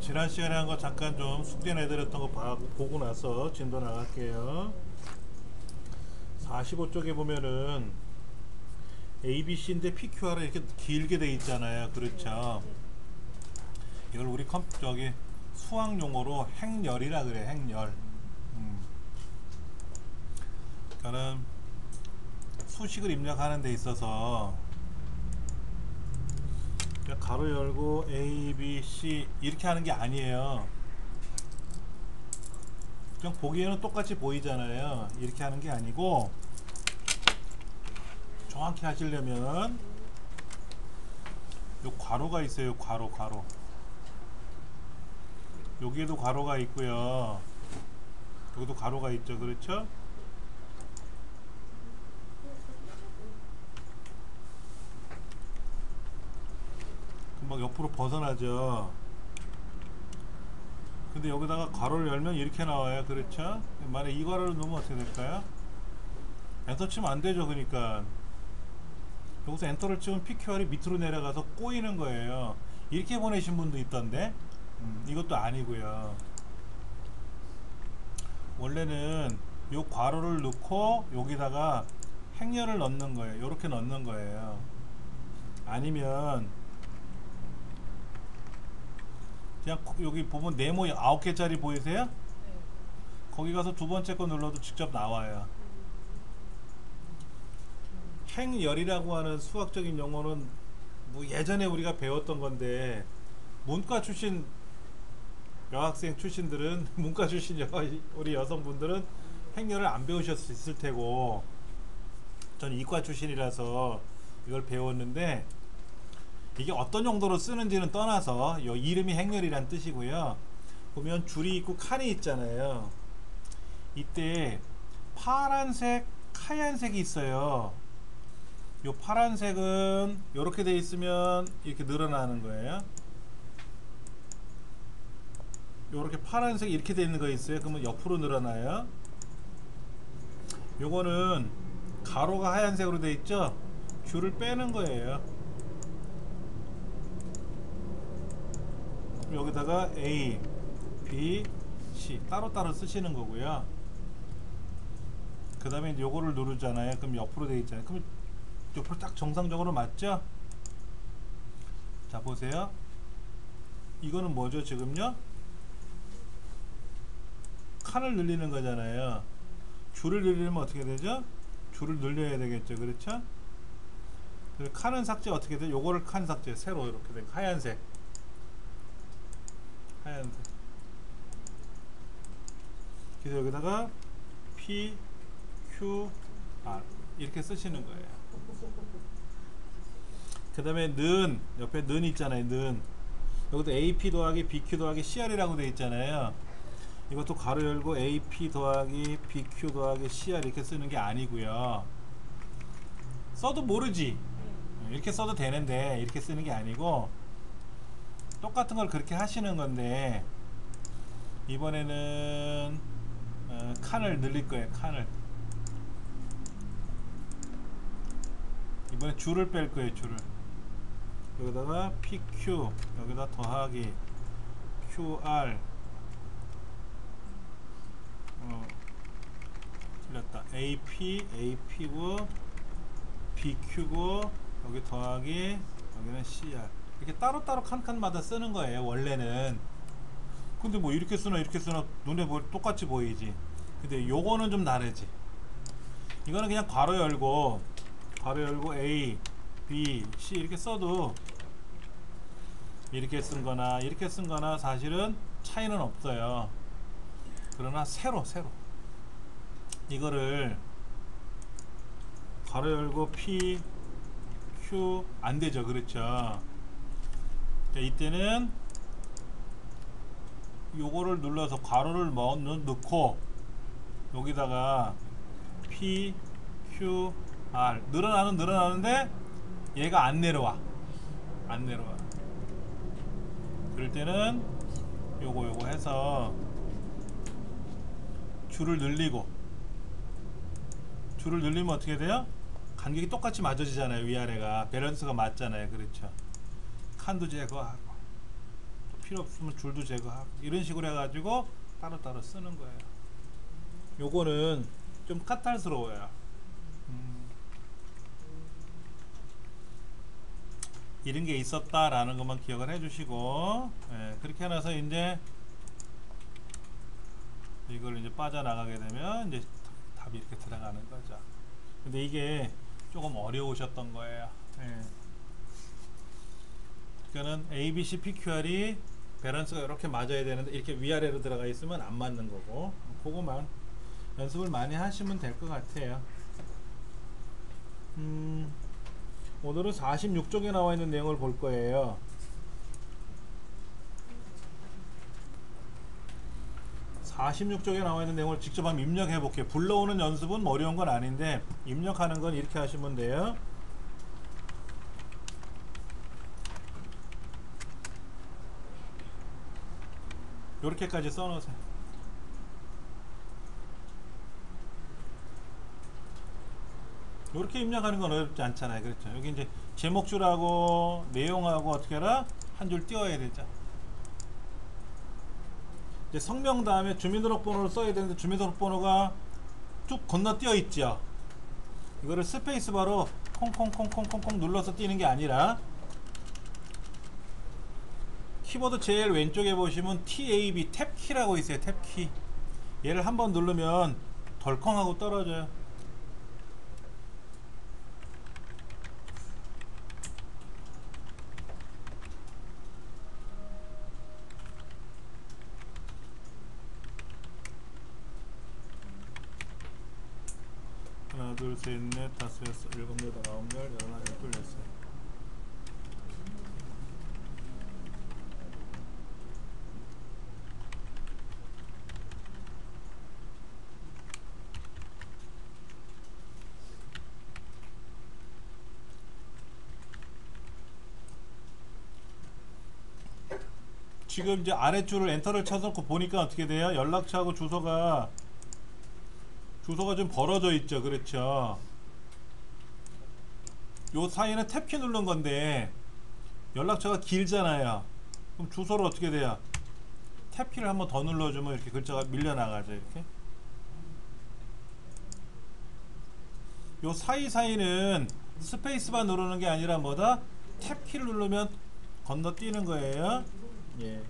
지난 시간에 한 거 잠깐 좀 숙제 내드렸던 거 보고 나서 진도 나갈게요. 45쪽에 보면은 ABC인데 PQR은 이렇게 길게 돼 있잖아요. 그렇죠. 이걸 우리 저기 수학 용어로 행렬이라 그래. 행렬. 그러니까는 수식을 입력하는 데 있어서 그냥 가로 열고 A, B, C 이렇게 하는 게 아니에요. 그냥 보기에는 똑같이 보이잖아요. 이렇게 하는 게 아니고 정확히 하시려면 요 괄호가 있어요. 괄호. 여기에도 괄호가 있고요. 여기도 괄호가 있죠. 그렇죠? 금방 옆으로 벗어나죠. 근데 여기다가 괄호를 열면 이렇게 나와요. 그렇죠? 만약에 이 괄호를 넣으면 어떻게 될까요? 엔터 치면 안 되죠. 그러니까 여기서 엔터를 치면 PQR이 밑으로 내려가서 꼬이는 거예요. 이렇게 보내신 분도 있던데 이것도 아니고요. 원래는 요 괄호를 넣고 여기다가 행렬을 넣는 거예요. 이렇게 넣는 거예요. 아니면 그냥 여기 보면 네모 9개짜리 보이세요? 거기 가서 두 번째 거 눌러도 직접 나와요. 행열이라고 하는 수학적인 용어는 뭐 예전에 우리가 배웠던 건데 문과 출신 여학생 출신들은 문과 출신 우리 여성분들은 행렬을 안 배우셨을 테고 저는 이과 출신이라서 이걸 배웠는데 이게 어떤 용도로 쓰는지는 떠나서 요 이름이 행렬이란 뜻이고요. 보면 줄이 있고 칸이 있잖아요. 이때 파란색, 하얀색이 있어요. 요 파란색은 이렇게 돼 있으면 이렇게 늘어나는 거예요. 요렇게 파란색 이렇게 돼 있는 거 있어요. 그러면 옆으로 늘어나요. 요거는 가로가 하얀색으로 돼 있죠. 줄을 빼는 거예요. 여기다가 A, B, C 따로따로 쓰시는 거고요. 그 다음에 요거를 누르잖아요. 그럼 옆으로 돼 있잖아요. 그럼 옆으로 딱 정상적으로 맞죠? 자 보세요. 이거는 뭐죠 지금요? 칸을 늘리는 거잖아요. 줄을 늘리면 어떻게 되죠? 줄을 늘려야 되겠죠. 그렇죠? 칸은 삭제 어떻게 돼요? 요거를 칸 삭제 세로 이렇게 된 하얀색 그래서 여기다가 P, Q, R 이렇게 쓰시는 거예요. 그 다음에 는 옆에 는 있잖아요. 는 여기도 AP 더하기 BQ 더하기 CR이라고 되어 있잖아요. 이것도 가로 열고 AP 더하기 BQ 더하기 CR 이렇게 쓰는 게 아니고요. 써도 모르지. 이렇게 써도 되는데 이렇게 쓰는 게 아니고 똑같은 걸 그렇게 하시는 건데 이번에는 칸을 늘릴 거예요. 칸을 이번에 줄을 뺄 거예요. 줄을 여기다가 PQ 여기다 더하기 QR 틀렸다. AP고 BQ고 여기 더하기 여기는 CR 이렇게 따로따로 칸칸마다 쓰는 거예요. 원래는. 근데 뭐 이렇게 쓰나 이렇게 쓰나 눈에 똑같이 보이지. 근데 요거는 좀 다르지. 이거는 그냥 괄호 열고 A, B, C 이렇게 써도 이렇게 쓴 거나 이렇게 쓴 거나 사실은 차이는 없어요. 그러나 세로 이거를 괄호 열고 P, Q 안 되죠. 그렇죠. 자, 이때는 요거를 눌러서 괄호를 넣고 여기다가 P, Q, R 늘어나는데 얘가 안 내려와. 그럴 때는 요거 해서 줄을 늘리면 어떻게 돼요? 간격이 똑같이 맞아지잖아요. 위아래가 밸런스가 맞잖아요. 그렇죠. 칸도 제거하고 필요 없으면 줄도 제거하고 이런 식으로 해가지고 따로따로 쓰는 거예요. 요거는 좀 까탈스러워요. 이런 게 있었다라는 것만 기억을 해주시고, 예, 그렇게 해놔서 이제 이걸 이제 빠져나가게 되면 이제 답이 이렇게 들어가는 거죠. 근데 이게 조금 어려우셨던 거예요. 예. 그러니까는 A, B, C, P, QR이 밸런스가 이렇게 맞아야 되는데 이렇게 위아래로 들어가 있으면 안 맞는 거고, 그거만 연습을 많이 하시면 될 것 같아요. 오늘은 46쪽에 나와 있는 내용을 볼 거예요. 46쪽에 나와 있는 내용을 직접 한번 입력해 볼게요. 불러오는 연습은 어려운 건 아닌데 입력하는 건 이렇게 하시면 돼요. 이렇게까지 써놓으세요. 이렇게 입력하는 건 어렵지 않잖아요. 그렇죠? 여기 이제 제목줄하고 내용하고 어떻게 해라? 한 줄 띄워야 되죠. 이제 성명 다음에 주민등록번호를 써야 되는데 주민등록번호가 쭉 건너뛰어 있죠. 이거를 스페이스바로 콩콩콩콩콩콩 눌러서 띄는 게 아니라 키보드 제일 왼쪽에 보시면 TAB 탭키라고 있어요. 탭키. 얘를 한번 누르면 덜컹하고 떨어져요. 하나, 둘, 셋, 넷, 다섯, 여섯, 일곱, 여덟, 아홉, 열, 열하나, 열둘, 열셋. 지금 이제 아래줄을 엔터를 쳐놓고 보니까 어떻게 돼요? 연락처하고 주소가 좀 벌어져 있죠. 그렇죠? 요 사이에는 탭키 누른 건데 연락처가 길잖아요. 그럼 주소를 어떻게 돼요? 탭키를 한번 더 눌러주면 이렇게 글자가 밀려나가죠. 이렇게. 요 사이사이는 스페이스바 누르는 게 아니라 뭐다? 탭키를 누르면 건너뛰는 거예요. 예.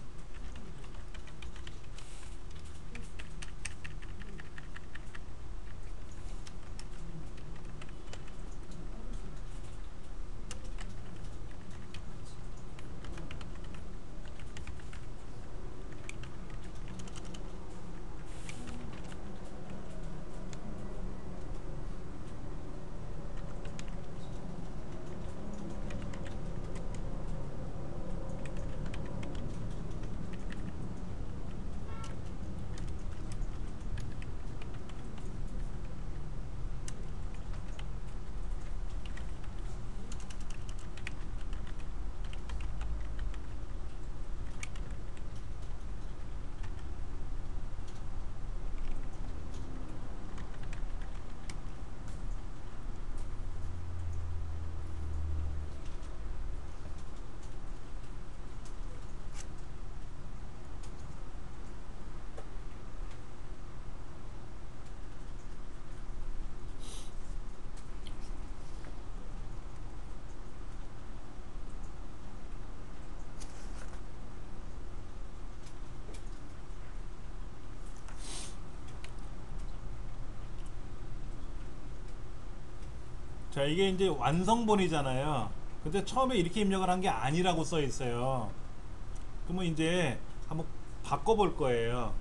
자, 이게 이제 완성본이잖아요. 근데 처음에 이렇게 입력을 한 게 아니라고 써 있어요. 그러면 이제 한번 바꿔볼 거예요.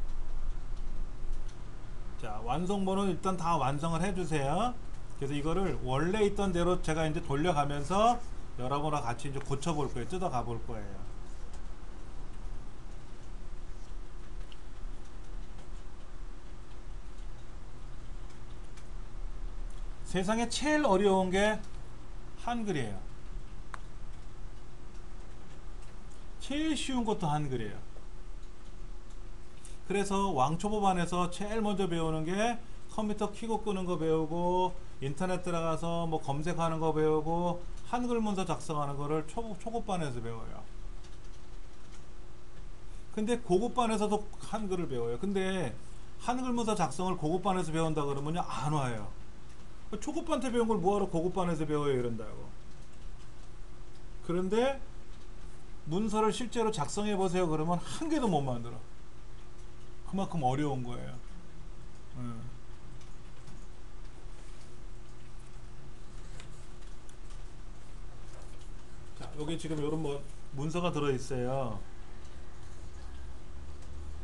자, 완성본은 일단 다 완성을 해주세요. 그래서 이거를 원래 있던 대로 제가 이제 돌려가면서 여러분과 같이 이제 고쳐볼 거예요. 뜯어가 볼 거예요. 세상에 제일 어려운 게 한글이에요. 제일 쉬운 것도 한글이에요. 그래서 왕초보반에서 제일 먼저 배우는 게 컴퓨터 켜고 끄는 거 배우고 인터넷 들어가서 뭐 검색하는 거 배우고 한글 문서 작성하는 거를 초급반에서 배워요. 근데 고급반에서도 한글을 배워요. 근데 한글 문서 작성을 고급반에서 배운다 그러면요 안 와요. 초급반 때 배운 걸 뭐하러 고급반에서 배워요 이런다고. 그런데 문서를 실제로 작성해 보세요 그러면 한 개도 못 만들어. 그만큼 어려운 거예요. 자, 여기 지금 이런 뭐 문서가 들어 있어요.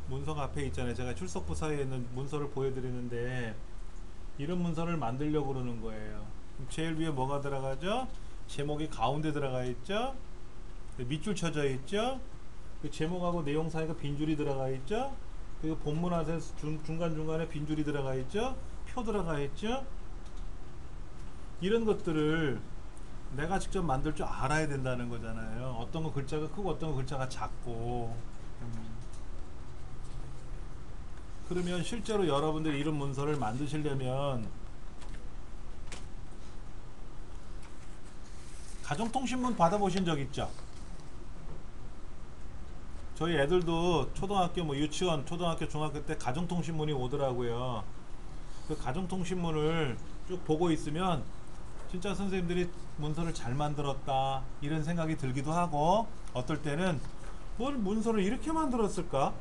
문서가 앞에 있잖아요. 제가 출석부 사이에 있는 문서를 보여드리는데 이런 문서를 만들려고 그러는 거예요. 제일 위에 뭐가 들어가죠? 제목이 가운데 들어가 있죠. 밑줄 쳐져 있죠. 그 제목하고 내용 사이가 빈줄이 들어가 있죠. 그리고 본문 앞에 중간중간에 빈줄이 들어가 있죠. 표 들어가 있죠. 이런 것들을 내가 직접 만들 줄 알아야 된다는 거잖아요. 어떤 거 글자가 크고 어떤 거 글자가 작고. 그러면 실제로 여러분들이 이런 문서를 만드시려면 가정통신문 받아보신 적 있죠? 저희 애들도 초등학교 뭐 유치원, 초등학교, 중학교 때 가정통신문이 오더라고요. 그 가정통신문을 쭉 보고 있으면 진짜 선생님들이 문서를 잘 만들었다 이런 생각이 들기도 하고 어떨 때는 뭘 문서를 이렇게 만들었을까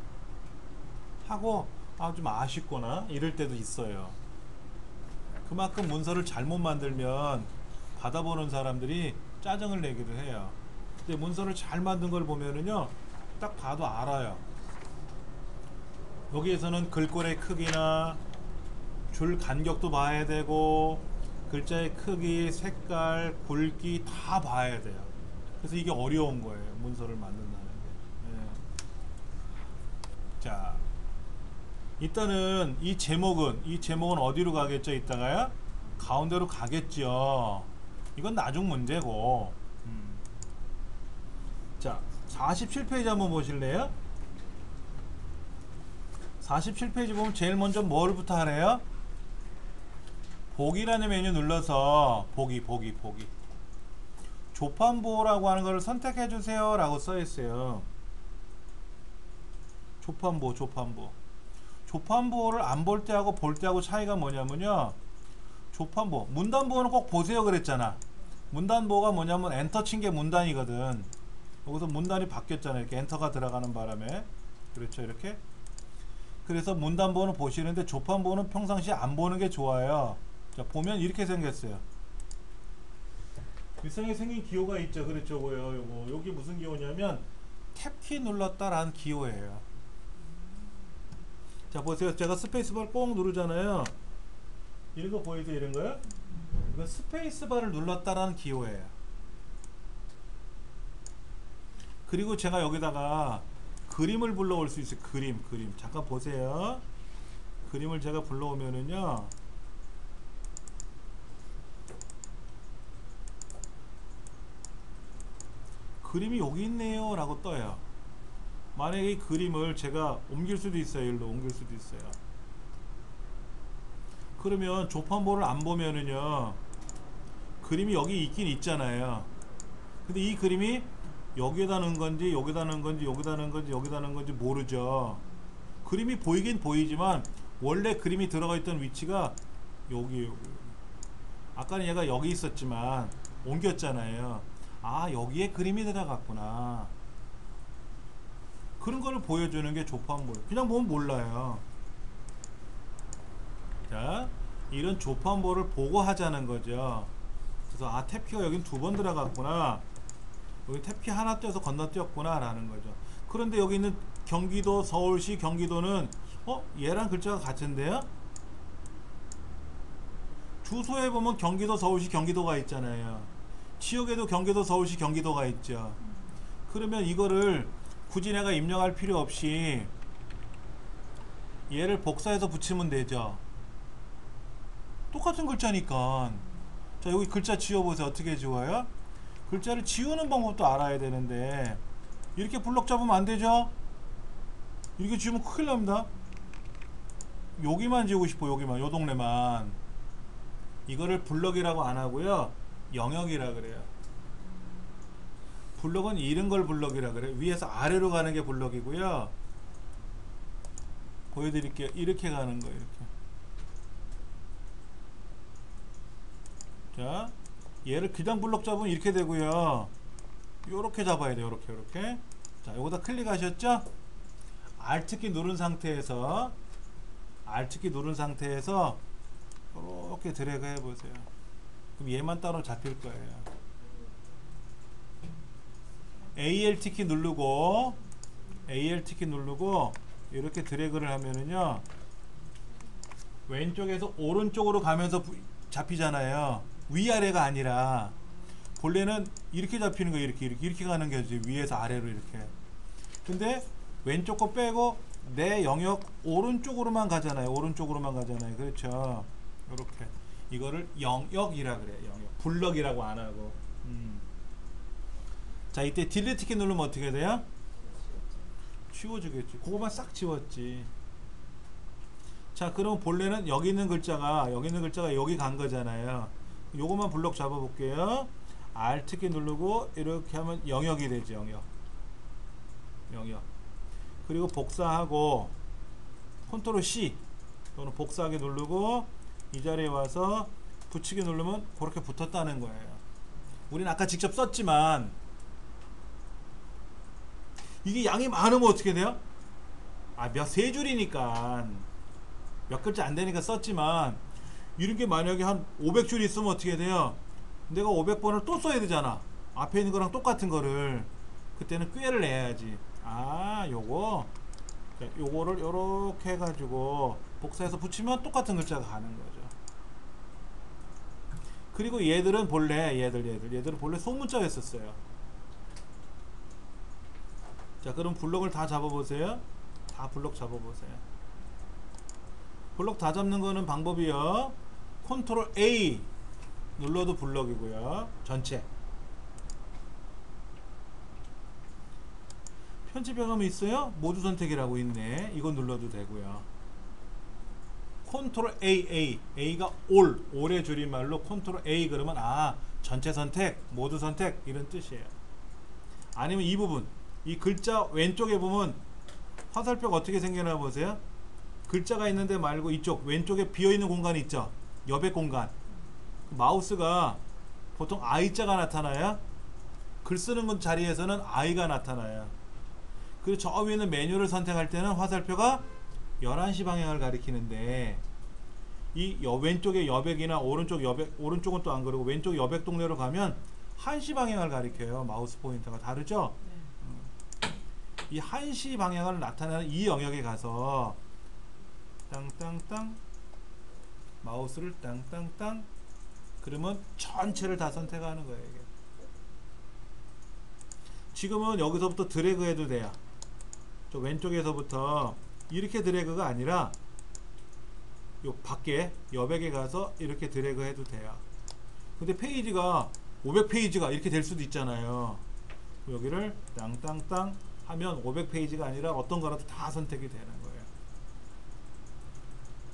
하고 좀 아쉽거나 이럴 때도 있어요. 그만큼 문서를 잘못 만들면 받아보는 사람들이 짜증을 내기도 해요. 근데 문서를 잘 만든 걸 보면은요 딱 봐도 알아요. 여기에서는 글꼴의 크기나 줄 간격도 봐야 되고 글자의 크기, 색깔, 굵기 다 봐야 돼요. 그래서 이게 어려운 거예요. 문서를 만든다는 게. 자, 일단은 이 제목은 어디로 가겠죠? 이따가요? 가운데로 가겠죠. 이건 나중 문제고. 자, 47페이지 한번 보실래요? 47페이지 보면 제일 먼저 뭘부터 하래요? 보기라는 메뉴 눌러서 보기 조판보라고 하는 것을 선택해 주세요 라고 써 있어요. 조판보를 안 볼 때하고 볼 때하고 차이가 뭐냐면요, 조판보 문단보는 꼭 보세요 그랬잖아. 문단보가 뭐냐면 엔터 친 게 문단이거든. 여기서 문단이 바뀌었잖아요. 이렇게 엔터가 들어가는 바람에. 그렇죠, 이렇게. 그래서 문단보는 보시는데 조판보는 평상시에 안 보는 게 좋아요. 자, 보면 이렇게 생겼어요. 이상하게 생긴 기호가 있죠. 그렇죠, 요거. 여기 무슨 기호냐면 탭키 눌렀다라는 기호예요. 자, 보세요. 제가 스페이스바를 꼭 누르잖아요. 이런 거 보이세요? 이런 거요? 이건 스페이스바를 눌렀다라는 기호예요. 그리고 제가 여기다가 그림을 불러올 수 있어요. 그림. 잠깐 보세요. 그림을 제가 불러오면은요, 그림이 여기 있네요 라고 떠요. 만약에 이 그림을 제가 옮길 수도 있어요. 일로 옮길 수도 있어요. 그러면 조판보를 안 보면은요 그림이 여기 있긴 있잖아요. 근데 이 그림이 여기에다 넣은 건지 여기다 넣은 건지 여기다 넣은 건지 여기다 넣은 건지 모르죠. 그림이 보이긴 보이지만 원래 그림이 들어가 있던 위치가 여기. 아까는 얘가 여기 있었지만 옮겼잖아요. 여기에 그림이 들어갔구나. 그런 거를 보여주는 게 조판보예요. 그냥 보면 몰라요. 자, 이런 조판보를 보고 하자는 거죠. 그래서 탭키가 여긴 2번 들어갔구나, 여기 탭키 하나 떼서 건너뛰었구나 라는 거죠. 그런데 여기 있는 경기도, 서울시, 경기도는 얘랑 글자가 같은데요? 주소에 보면 경기도, 서울시, 경기도가 있잖아요. 지역에도 경기도, 서울시, 경기도가 있죠. 그러면 이거를 굳이 내가 입력할 필요 없이 얘를 복사해서 붙이면 되죠. 똑같은 글자니까. 자, 여기 글자 지워보세요. 어떻게 지워요? 글자를 지우는 방법도 알아야 되는데 이렇게 블럭 잡으면 안 되죠? 이렇게 지우면 큰일 납니다. 여기만 지우고 싶어. 여기만, 요 동네만. 이거를 블럭이라고 안 하고요 영역이라 그래요. 블럭은 이런 걸 블럭이라 그래. 위에서 아래로 가는 게 블럭이고요. 보여드릴게요. 이렇게 가는 거 이렇게. 자, 얘를 그냥 블럭 잡으면 이렇게 되고요. 요렇게 잡아야 돼요. 요렇게 요렇게. 자, 요거다 클릭하셨죠? Alt키 누른 상태에서 이렇게 드래그 해보세요. 그럼 얘만 따로 잡힐 거예요. Alt 키 누르고 이렇게 드래그를 하면은요, 왼쪽에서 오른쪽으로 가면서 잡히잖아요. 위아래가 아니라 본래는 이렇게 잡히는 거예요. 이렇게 가는 게 위에서 아래로 이렇게. 근데 왼쪽 거 빼고 내 영역 오른쪽으로만 가잖아요. 그렇죠. 이렇게 이거를 영역이라 그래요. 영역. 블럭이라고 안 하고. 자, 이때 딜리트 키 누르면 어떻게 돼요? 지워지겠지. 그거만 싹 지웠지. 자, 그럼 본래는 여기 있는 글자가 여기 간 거잖아요. 요것만 블럭 잡아 볼게요. Alt 키 누르고 이렇게 하면 영역이 되지. 영역. 그리고 복사하고 컨트롤 C 또는 복사하기 누르고 이 자리에 와서 붙이기 누르면 그렇게 붙었다는 거예요. 우리는 아까 직접 썼지만 이게 양이 많으면 어떻게 돼요? 세 줄이니까 몇 글자 안 되니까 썼지만, 이런 게 만약에 한 500줄 있으면 어떻게 돼요? 내가 500번을 또 써야 되잖아. 앞에 있는 거랑 똑같은 거를. 그때는 꾀를 내야지. 요거를 요렇게 해가지고 복사해서 붙이면 똑같은 글자가 가는 거죠. 그리고 얘들은 본래 소문자였었어요. 자, 그럼 블럭을 다 잡아보세요. 블럭 다 잡는 거는 방법이요. 컨트롤 A 눌러도 블럭이고요. 전체. 편집해가면 있어요. 모두 선택이라고 있네. 이거 눌러도 되고요. 컨트롤 A가 올의 줄임말로 컨트롤 A 그러면 전체 선택, 모두 선택 이런 뜻이에요. 아니면 이 부분, 이 글자 왼쪽에 보면 화살표가 어떻게 생겨나 보세요. 글자가 있는데 말고 이쪽 왼쪽에 비어있는 공간이 있죠. 여백 공간. 마우스가 보통 I자가 나타나요. 글 쓰는 자리에서는 I가 나타나요. 그리고 저 위에는 메뉴를 선택할 때는 화살표가 11시 방향을 가리키는데, 이 왼쪽에 여백이나 오른쪽은 또 안 그러고 왼쪽 여백 동네로 가면 1시 방향을 가리켜요. 마우스 포인터가 다르죠? 이 1시 방향을 나타내는 이 영역에 가서 땅땅땅 마우스를 땅땅땅 그러면 전체를 다 선택하는 거예요. 이게. 지금은 여기서부터 드래그 해도 돼요. 저 왼쪽에서부터 이렇게 드래그가 아니라 요 밖에 여백에 가서 이렇게 드래그 해도 돼요. 근데 페이지가 500페이지가 이렇게 될 수도 있잖아요. 여기를 땅땅땅 하면 500페이지가 아니라 어떤 거라도 다 선택이 되는 거예요.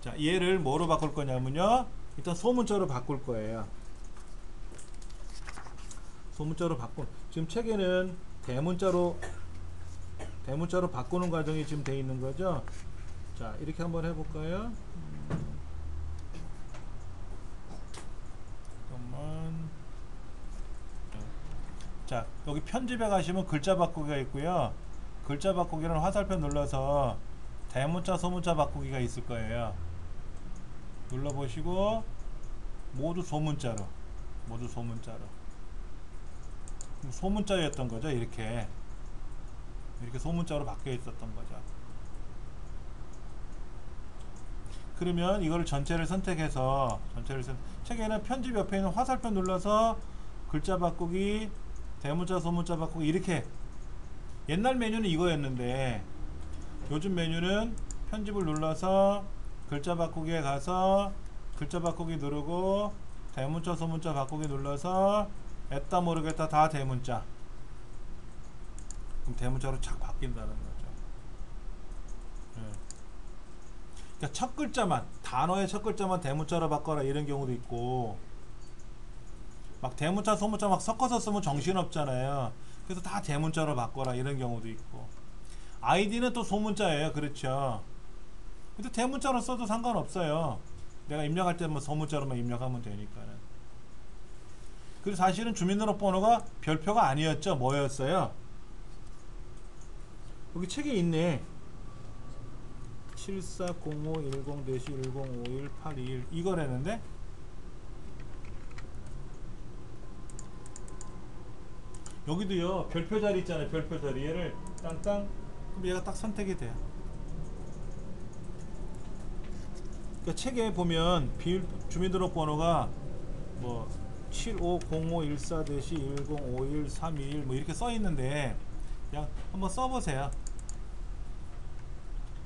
자, 얘를 뭐로 바꿀 거냐면요, 일단 소문자로 바꿀 거예요. 지금 책에는 대문자로 바꾸는 과정이 지금 돼 있는 거죠. 자, 이렇게 한번 해볼까요? 잠깐만. 자, 여기 편집에 가시면 글자 바꾸기가 있고요. 글자 바꾸기는 화살표 눌러서 대문자 소문자 바꾸기가 있을 거예요. 눌러보시고 모두 소문자로 소문자였던 거죠. 이렇게 소문자로 바뀌어 있었던 거죠. 그러면 이거를 전체를 선택해서 책에는 편집 옆에 있는 화살표 눌러서 글자 바꾸기, 대문자 소문자 바꾸기 이렇게. 옛날 메뉴는 이거였는데 요즘 메뉴는 편집을 눌러서 글자 바꾸기에 가서 글자 바꾸기 누르고 대문자 소문자 바꾸기 눌러서 애따 모르겠다 다 대문자. 그럼 대문자로 착 바뀐다는 거죠. 그러니까 첫 글자만, 단어의 첫 글자만 대문자로 바꿔라 이런 경우도 있고, 막 대문자 소문자 막 섞어서 쓰면 정신없잖아요. 그래서 다 대문자로 바꿔라 이런 경우도 있고, 아이디는 또 소문자예요. 그렇죠. 근데 대문자로 써도 상관없어요. 내가 입력할 때 뭐 소문자로만 입력하면 되니까는. 그리고 사실은 주민등록번호가 별표가 아니었죠. 뭐였어요? 여기 책에 있네. 740510-1051 이거라는데, 여기도요 별표 자리 있잖아요. 별표 자리 얘를 땅땅, 그럼 얘가 딱 선택이 돼요. 그러니까 책에 보면 주민등록번호가 뭐 750514-10513221 뭐 이렇게 써 있는데, 그냥 한번 써보세요.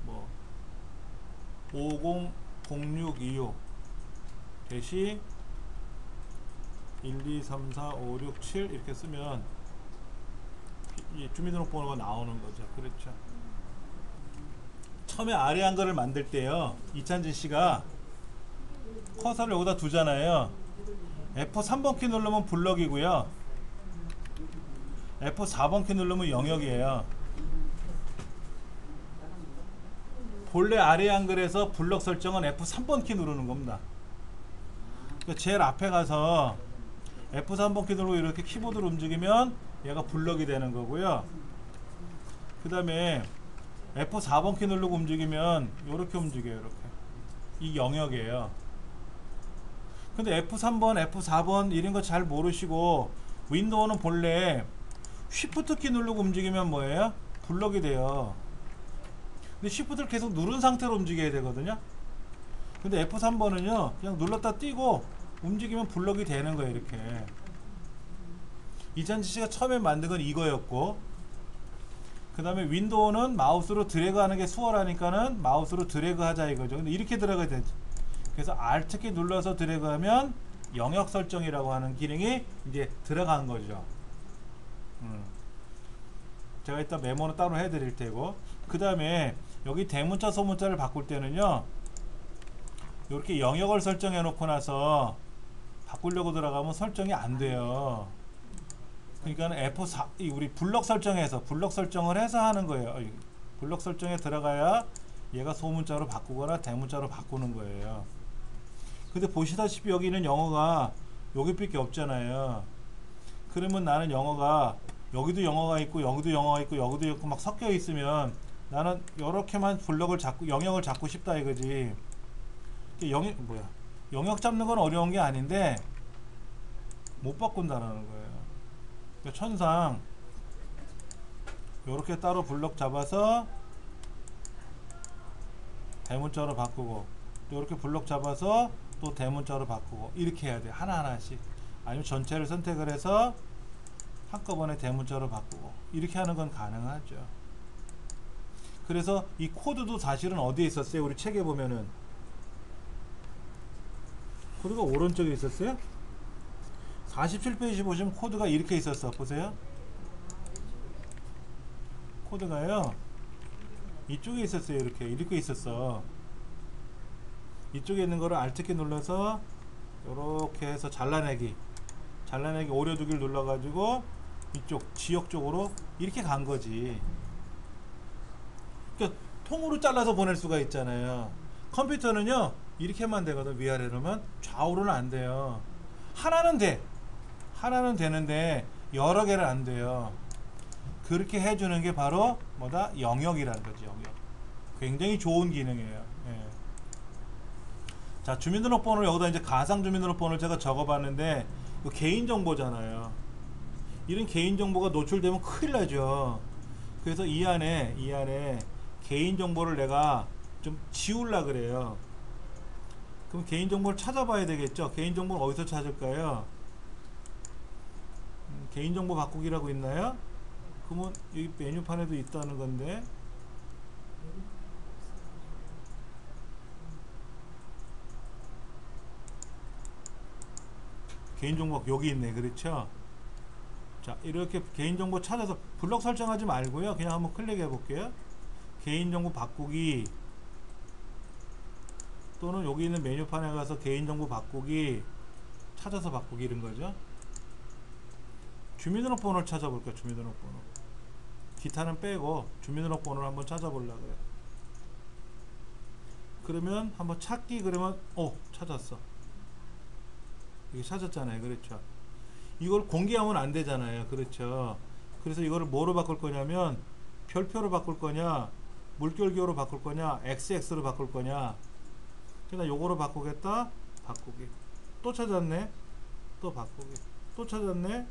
뭐 500625 대시 1234567 이렇게 쓰면 이 주민등록번호가 나오는 거죠. 그렇죠. 처음에 아래 한글을 만들 때요, 이찬진 씨가 커서를 여기다 두잖아요. F3번 키 누르면 블럭이고요, F4번 키 누르면 영역이에요. 본래 아래 한글에서 블럭 설정은 F3번 키 누르는 겁니다. 그러니까 제일 앞에 가서 F3번 키 누르고 이렇게 키보드를 움직이면 얘가 블럭이 되는 거고요. 그 다음에 F4번 키 누르고 움직이면 이렇게 움직여요. 이렇게. 이 영역이에요. 근데 F3번, F4번 이런 거 잘 모르시고, 윈도우는 본래 쉬프트 키 누르고 움직이면 뭐예요? 블럭이 돼요. 근데 쉬프트를 계속 누른 상태로 움직여야 되거든요. 근데 F3번은요 그냥 눌렀다 띄고 움직이면 블럭이 되는 거예요. 이렇게. 이찬지 씨가 처음에 만든 건 이거였고, 그 다음에 윈도우는 마우스로 드래그 하는 게 수월하니까는 마우스로 드래그 하자 이거죠. 근데 이렇게 들어가야 되죠. 그래서 Alt키 눌러서 드래그 하면 영역 설정이라고 하는 기능이 이제 들어간 거죠. 제가 이따 메모는 따로 해드릴 테고, 그 다음에 여기 대문자 소문자를 바꿀 때는요, 이렇게 영역을 설정해 놓고 나서 바꾸려고 들어가면 설정이 안 돼요. 그러니까 F4 우리 블럭 설정해서 블럭 설정을 해서 하는 거예요. 블럭 설정에 들어가야 얘가 소문자로 바꾸거나 대문자로 바꾸는 거예요. 근데 보시다시피 여기는 영어가 여기밖에 없잖아요. 그러면 나는 영어가 여기도 영어가 있고 여기도 영어가 있고 여기도 있고 막 섞여 있으면 나는 이렇게만 블럭을 잡고 영역을 잡고 싶다 이거지. 영역 잡는 건 어려운 게 아닌데 못 바꾼다는 거예요. 그러니까 천상 이렇게 따로 블럭 잡아서 대문자로 바꾸고, 또 이렇게 블럭 잡아서 또 대문자로 바꾸고, 이렇게 해야 돼. 하나하나씩. 아니면 전체를 선택을 해서 한꺼번에 대문자로 바꾸고, 이렇게 하는 건 가능하죠. 그래서 이 코드도 사실은 어디에 있었어요? 우리 책에 보면은 코드가 오른쪽에 있었어요? 47페이지 보시면 코드가 이렇게 있었어. 보세요. 코드가요 이쪽에 있었어요. 이렇게 있었어. 이쪽에 있는 거를 Alt키 눌러서 이렇게 해서 잘라내기 오려두기를 눌러가지고 이쪽 지역 쪽으로 이렇게 간 거지. 그러니까 통으로 잘라서 보낼 수가 있잖아요. 컴퓨터는요 이렇게만 되거든. 위아래로만. 좌우로는 안 돼요. 하나는 되는데 여러 개는 안 돼요. 그렇게 해주는 게 바로 뭐다? 영역이라는 거지. 영역. 굉장히 좋은 기능이에요. 예. 자, 주민등록번호를 여기다 이제 가상 주민등록번호를 제가 적어봤는데, 이거 개인정보잖아요. 이런 개인정보가 노출되면 큰일 나죠. 그래서 이 안에 개인정보를 내가 좀 지우려 그래요. 그럼 개인정보를 찾아봐야 되겠죠. 개인정보를 어디서 찾을까요? 개인정보 바꾸기라고 있나요? 그러면 여기 메뉴판에도 있다는 건데, 개인정보 여기 있네. 그렇죠? 자, 이렇게 개인정보 찾아서 블럭 설정하지 말고요, 그냥 한번 클릭해 볼게요. 개인정보 바꾸기, 또는 여기 있는 메뉴판에 가서 개인정보 바꾸기, 찾아서 바꾸기, 이런 거죠. 주민등록번호를 찾아볼게요. 주민등록번호. 기타는 빼고 주민등록번호를 한번 찾아보려고 해요. 그러면 한번 찾기 그러면 찾았어. 이게 찾았잖아요. 그렇죠. 이걸 공개하면 안 되잖아요. 그렇죠. 그래서 이거를 뭐로 바꿀 거냐면 별표로 바꿀 거냐, 물결기호로 바꿀 거냐, XX로 바꿀 거냐. 그냥 요거로 바꾸겠다. 바꾸기. 또 찾았네. 또 바꾸기. 또 찾았네.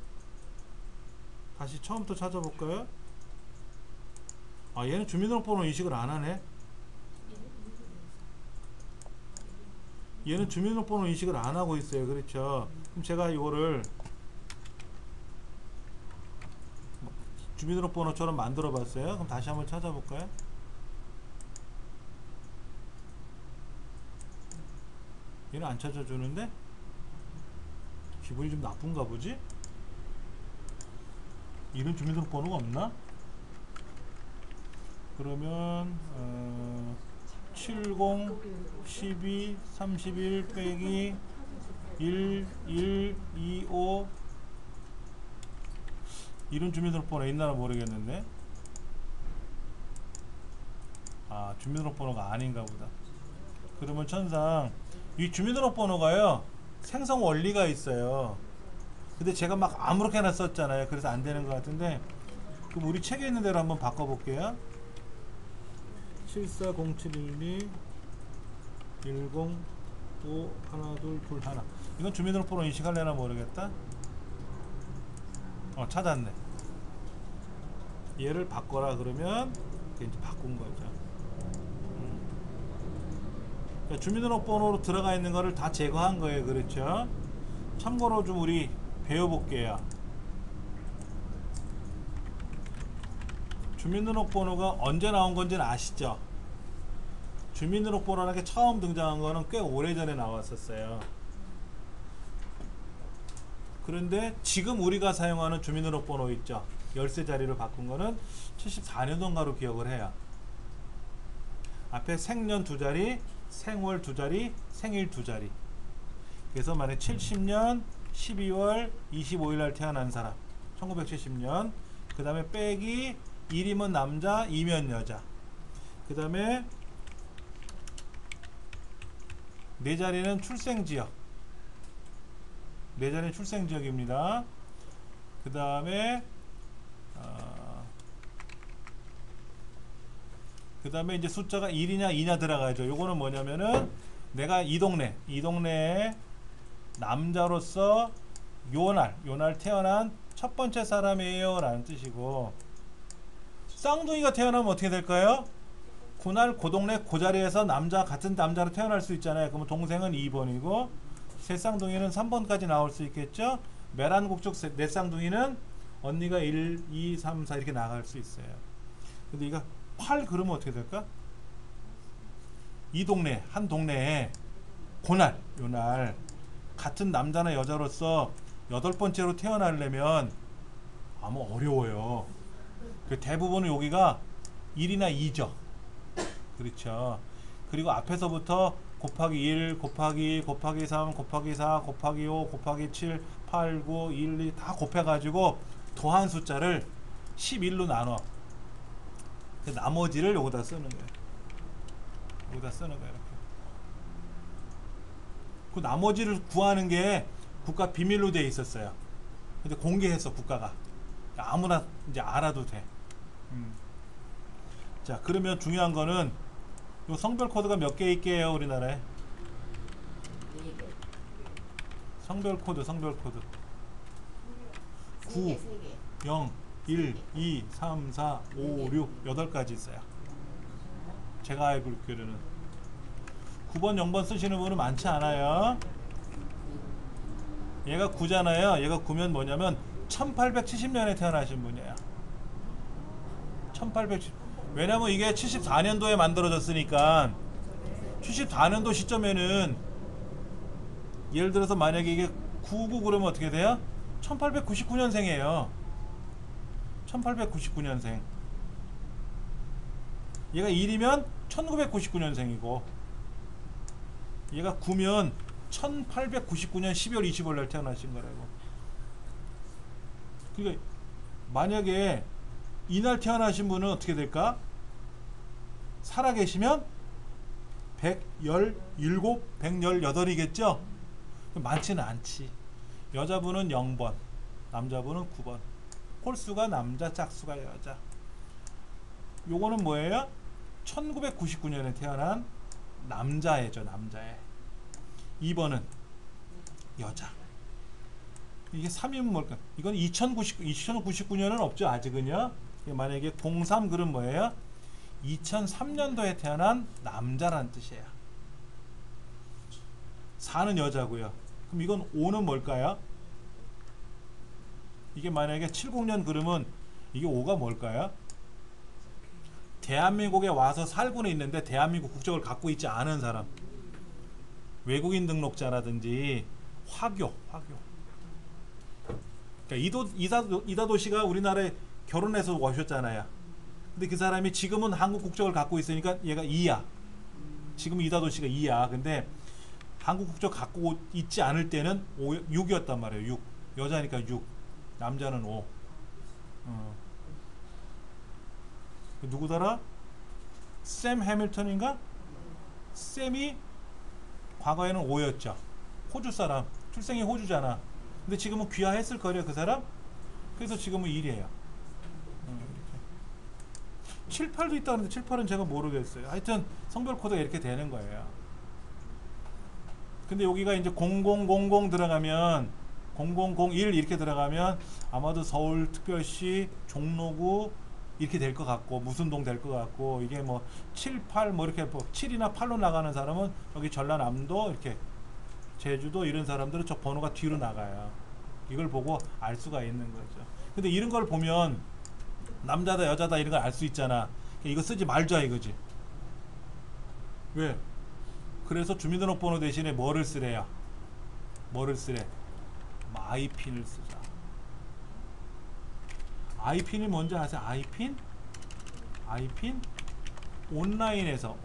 다시 처음부터 찾아볼까요? 아, 얘는 주민등록번호 인식을 안 하네. 얘는 주민등록번호 인식을 안 하고 있어요. 그렇죠. 그럼 제가 이거를 주민등록번호처럼 만들어 봤어요. 그럼 다시 한번 찾아볼까요? 얘는 안 찾아주는데? 기분이 좀 나쁜가 보지? 이런 주민등록번호가 없나? 그러면 70 12 31 빼기 1 1 2 5 이런 주민등록번호 있나 모르겠는데. 아, 주민등록번호가 아닌가 보다. 그러면 천상 이 주민등록번호가요 생성 원리가 있어요. 근데 제가 막 아무렇게나 썼잖아요. 그래서 안 되는 것 같은데, 그럼 우리 책에 있는 대로 한번 바꿔볼게요. 740712 105 1221. 이건 주민등록번호 인식할래나 모르겠다. 찾았네. 얘를 바꿔라 그러면 이제 바꾼 거죠. 그러니까 주민등록번호로 들어가 있는 거를 다 제거한 거예요. 그렇죠. 참고로 좀 우리 배워볼게요. 주민등록번호가 언제 나온 건지는 아시죠? 주민등록번호라는 게 처음 등장한 거는 꽤 오래전에 나왔었어요. 그런데 지금 우리가 사용하는 주민등록번호 있죠? 열쇠 자리를 바꾼 거는 74년도인가로 기억을 해요. 앞에 생년 두 자리, 생월 두 자리, 생일 두 자리. 그래서 만약 70년 12월 25일 날 태어난 사람, 1970년. 그 다음에 빼기 1이면 남자, 2면 여자. 그 다음에 네 자리는 출생지역. 네 자리는 출생지역입니다. 그 다음에 이제 숫자가 1이냐 2냐 들어가죠. 요거는 뭐냐면은 내가 이 동네에 남자로서 요날 태어난 첫 번째 사람이에요 라는 뜻이고, 쌍둥이가 태어나면 어떻게 될까요? 그날 그 동네 그 자리에서 같은 남자로 태어날 수 있잖아요. 그러면 동생은 2번이고 새 쌍둥이는 3번까지 나올 수 있겠죠. 메란국적 내 쌍둥이는 언니가 1, 2, 3, 4 이렇게 나갈 수 있어요. 근데 이거 8 그러면 어떻게 될까? 이 동네 한 동네에 요날 같은 남자나 여자로서 8번째로 태어나려면 아무 어려워요. 대부분은 여기가 1이나 2죠. 그렇죠. 그리고 앞에서부터 곱하기 1, 곱하기 2, 곱하기 3, 곱하기 4, 곱하기 5, 곱하기 7, 8, 9, 1, 2 다 곱해가지고 더한 숫자를 11로 나눠. 나머지를 여기다 쓰는 거예요. 이렇게. 그 나머지를 구하는 게 국가 비밀로 돼 있었어요. 근데 공개했어, 국가가. 아무나 이제 알아도 돼. 자, 그러면 중요한 거는 요 성별 코드가 몇 개 있게요, 우리나라에? 성별 코드 9, 0, 1, 2, 3, 4, 5, 6, 8가지 있어요. 제가 알고 있기로는 9번, 0번 쓰시는 분은 많지 않아요. 얘가 9잖아요. 얘가 9면 뭐냐면 1870년에 태어나신 분이에요. 1870. 왜냐면 이게 74년도에 만들어졌으니까 74년도 시점에는 예를 들어서 만약에 이게 99 그러면 어떻게 돼요? 1899년생이에요. 1899년생. 얘가 1이면 1999년생이고 얘가 9면 1899년 12월 25일 날 태어나신 거라고. 그러니까 만약에 이날 태어나신 분은 어떻게 될까? 살아계시면 117, 118이겠죠? 많지는 않지. 여자분은 0번, 남자분은 9번. 홀수가 남자, 짝수가 여자. 요거는 뭐예요? 1999년에 태어난 남자애죠, 남자애. 2번은 여자. 이게 3이면 뭘까? 이건 2099년은 없죠, 아직은요. 만약에 03 그럼 뭐예요? 2003년도에 태어난 남자란 뜻이에요. 4는 여자고요. 그럼 이건 5는 뭘까요? 이게 만약에 70년 그러면 이게 5가 뭘까요? 대한민국에 와서 살고는 있는데 대한민국 국적을 갖고 있지 않은 사람. 외국인 등록자라든지 화교. 그러니까 이다도 씨가 우리나라에 결혼해서 오셨잖아요. 근데 그 사람이 지금은 한국 국적을 갖고 있으니까 얘가 2야. 지금 이다도 씨가 2야. 근데 한국 국적 갖고 있지 않을 때는 6이었단 말이에요. 6. 여자니까 6. 남자는 5. 누구더라? 샘 해밀턴인가? 샘이 과거에는 5였죠. 호주 사람. 출생이 호주잖아. 근데 지금은 귀화했을 거래요, 그 사람? 그래서 지금은 1이에요. 7, 8도 있다는데 7, 8은 제가 모르겠어요. 하여튼 성별 코드가 이렇게 되는 거예요. 근데 여기가 이제 0000 들어가면 0001 이렇게 들어가면 아마도 서울특별시 종로구 이렇게 될 것 같고 무슨 동 될 것 같고 이게 뭐 7, 8 뭐 이렇게 뭐 7이나 8로 나가는 사람은 여기 전라남도 이렇게 제주도 이런 사람들은 저 번호가 뒤로 나가요. 이걸 보고 알 수가 있는 거죠. 근데 이런 걸 보면 남자다 여자다 이런 걸 알 수 있잖아. 이거 쓰지 말자 이거지. 왜? 그래서 주민등록번호 대신에 뭐를 쓰래요? 뭐를 쓰래? 아이핀을 쓰자. 아이핀이 뭔지 아세요? 아이핀? 온라인에서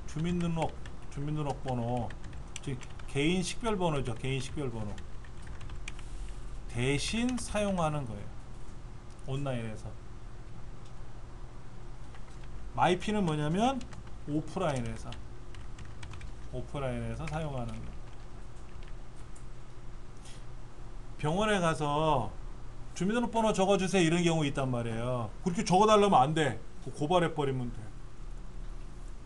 주민등록번호 즉 개인 식별번호죠. 개인 식별번호 대신 사용하는 거예요. 온라인에서. 마이핀은 뭐냐면 오프라인에서 사용하는 거. 병원에 가서 주민등록번호 적어주세요 이런 경우 있단 말이에요. 그렇게 적어달라면 안 돼. 고발해버리면 돼.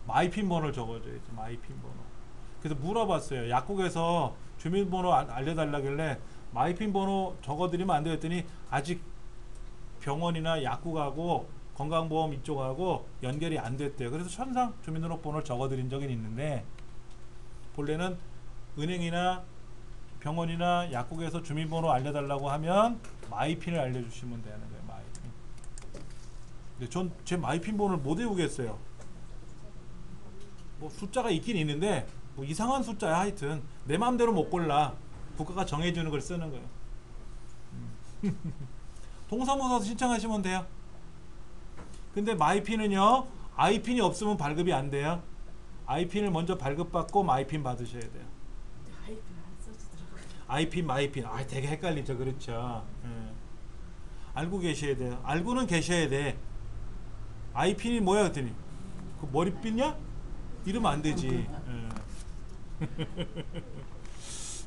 마이핀 번호를 적어줘야지. 마이핀 번호. 그래서 물어봤어요. 약국에서 주민번호 알려달라길래 마이핀 번호 적어드리면 안 되겠더니 아직 병원이나 약국하고 건강보험 이쪽하고 연결이 안 됐대요. 그래서 천상 주민등록번호를 적어드린 적은 있는데 본래는 은행이나 병원이나 약국에서 주민번호 알려달라고 하면 마이핀을 알려주시면 되는 거예요. 마이핀. 근데 전 제 마이핀 번호를 못 외우겠어요. 뭐 숫자가 있긴 있는데 뭐 이상한 숫자야. 하여튼 내 마음대로 못 골라. 국가가 정해주는 걸 쓰는 거예요. 동사무소 신청하시면 돼요. 근데 마이핀은요 아이핀이 없으면 발급이 안 돼요. 아이핀을 먼저 발급받고 마이핀 받으셔야 돼요. 아이핀 마이핀 되게 헷갈리죠. 그렇죠. 알고 계셔야 돼요. 알고는 계셔야 돼. 아이핀이 뭐야 그랬더니 그 머리핀이야? 이러면 안 되지.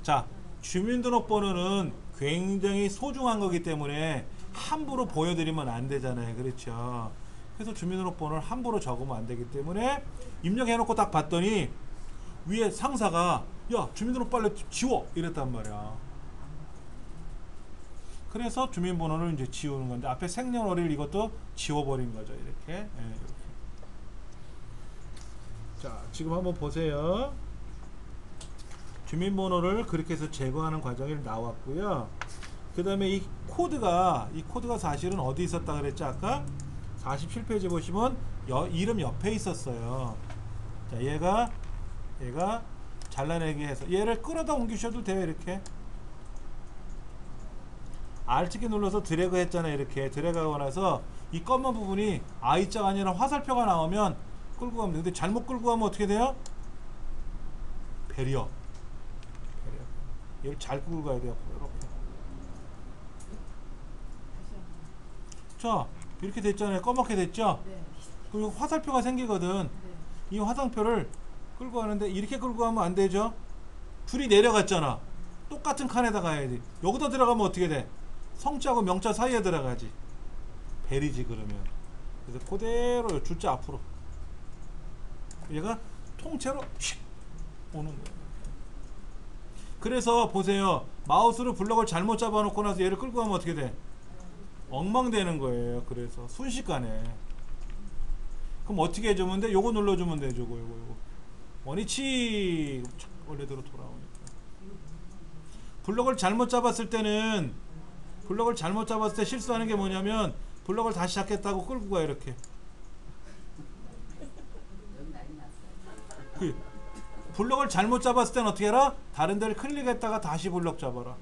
자, 주민등록번호는 굉장히 소중한 거기 때문에 함부로 보여드리면 안 되잖아요. 그렇죠. 그래서 주민등록번호를 함부로 적으면 안 되기 때문에 입력해놓고 딱 봤더니 위에 상사가 야 주민등록 빨리 지워 이랬단 말이야. 그래서 주민번호를 이제 지우는 건데 앞에 생년월일 이것도 지워버린 거죠. 이렇게. 이렇게. 자 지금 한번 보세요. 주민번호를 그렇게 해서 제거하는 과정이 나왔고요. 그 다음에 이 코드가 사실은 어디 있었다 그랬죠? 아까 47페이지 보시면 이름 옆에 있었어요. 자 얘가 잘라내기 해서 얘를 끌어다 옮기셔도 돼요. 이렇게 Alt키 눌러서 드래그 했잖아요. 이렇게 드래그하고 나서 이 검은 부분이 I자가 아니라 화살표가 나오면 끌고 가면 돼. 근데 잘못 끌고 가면 어떻게 돼요? 배려. 얘를 잘 끌고 가야 돼요. 이렇게 자, 이렇게 됐잖아요. 검게 됐죠? 네. 그리고 화살표가 생기거든. 네. 이 화살표를 끌고 가는데 이렇게 끌고 가면 안 되죠? 줄이 내려갔잖아. 똑같은 칸에다 가야지. 여기다 들어가면 어떻게 돼? 성자하고 명자 사이에 들어가지. 베리지 그러면. 그래서 그대로 줄자 앞으로. 얘가 통째로 휙 오는 거예요. 그래서 보세요. 마우스로 블럭을 잘못 잡아놓고 나서 얘를 끌고 가면 어떻게 돼? 엉망되는 거예요. 그래서 순식간에. 그럼 어떻게 해주면 돼? 요거 눌러주면 돼. 요거. 원위치 원래대로 돌아오니까. 블럭을 잘못 잡았을 때는 블럭을 잘못 잡았을 때 실수하는 게 뭐냐면 블럭을 다시 잡겠다고 끌고 가 이렇게. 그 블럭을 잘못 잡았을 때는 어떻게 해라? 다른 데를 클릭했다가 다시 블럭 잡아라.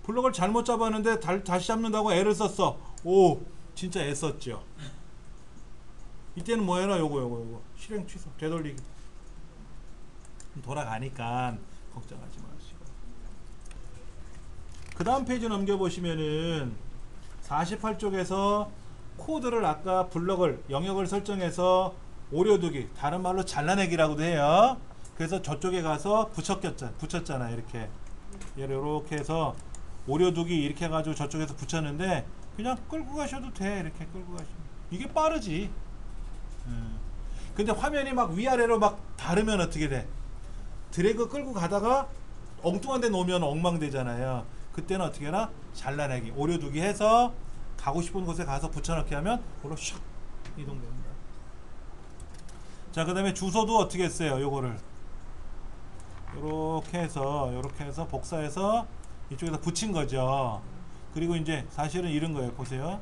블럭을 잘못 잡았는데 다시 잡는다고 애를 썼어. 오, 진짜 애 썼죠. 이때는 뭐 해라? 요거 실행 취소 되돌리기. 돌아가니까 걱정하지 마시고. 그 다음 페이지 넘겨보시면은 48쪽에서 코드를 아까 블럭을 영역을 설정해서 오려두기, 다른 말로 잘라내기라고도 해요. 그래서 저쪽에 가서 붙였잖아. 이렇게 얘를 이렇게 해서 오려두기 이렇게 해가지고 저쪽에서 붙였는데 그냥 끌고 가셔도 돼. 이렇게 끌고 가시면 이게 빠르지. 근데 화면이 막 위아래로 막 다르면 어떻게 돼? 드래그 끌고 가다가 엉뚱한 데 놓으면 엉망되잖아요. 그때는 어떻게 하나? 잘라내기, 오려두기 해서 가고 싶은 곳에 가서 붙여넣기 하면 그걸로 슉 이동됩니다. 자, 그 다음에 주소도 어떻게 했어요? 요거를 요렇게 해서 복사해서 이쪽에다 붙인 거죠. 그리고 이제 사실은 이런 거예요. 보세요.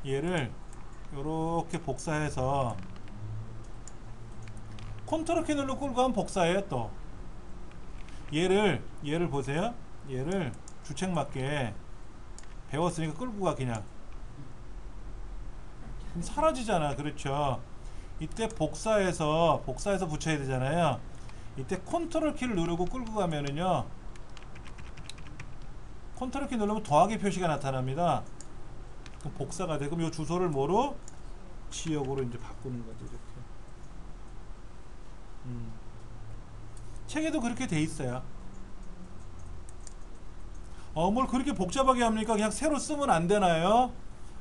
얘를 요렇게 복사해서 컨트롤 키 누르고 끌고 가면 복사해요. 또 얘를 보세요. 얘를 주책 맞게 배웠으니까 끌고 가. 그냥 그럼 사라지잖아. 그렇죠. 이때 복사해서 붙여야 되잖아요. 이때 컨트롤 키를 누르고 끌고 가면은요, 컨트롤 키 누르면 더하기 표시가 나타납니다. 그럼 복사가 돼. 그럼 이 주소를 뭐로? 지역으로 이제 바꾸는 거죠. 이렇게. 책에도 그렇게 돼 있어요. 뭘 그렇게 복잡하게 합니까? 그냥 새로 쓰면 안 되나요?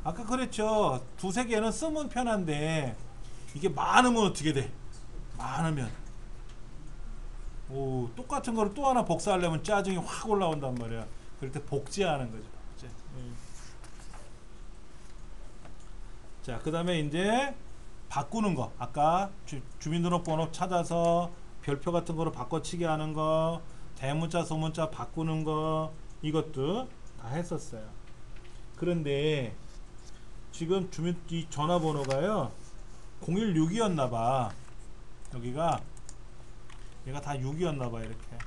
아까 그랬죠. 두세 개는 쓰면 편한데 이게 많으면 어떻게 돼? 많으면 똑같은 거를 또 하나 복사하려면 짜증이 확 올라온단 말이야. 그럴 때 복제하는 거죠. 복제. 자, 그 다음에 이제 바꾸는 거. 아까 주민등록번호 찾아서 별표 같은 거로 바꿔치기 하는 거, 대문자 소문자 바꾸는 거, 이것도 다 했었어요. 그런데 지금 이 전화번호가요 016이었나봐. 여기가 얘가 다 6이었나봐. 이렇게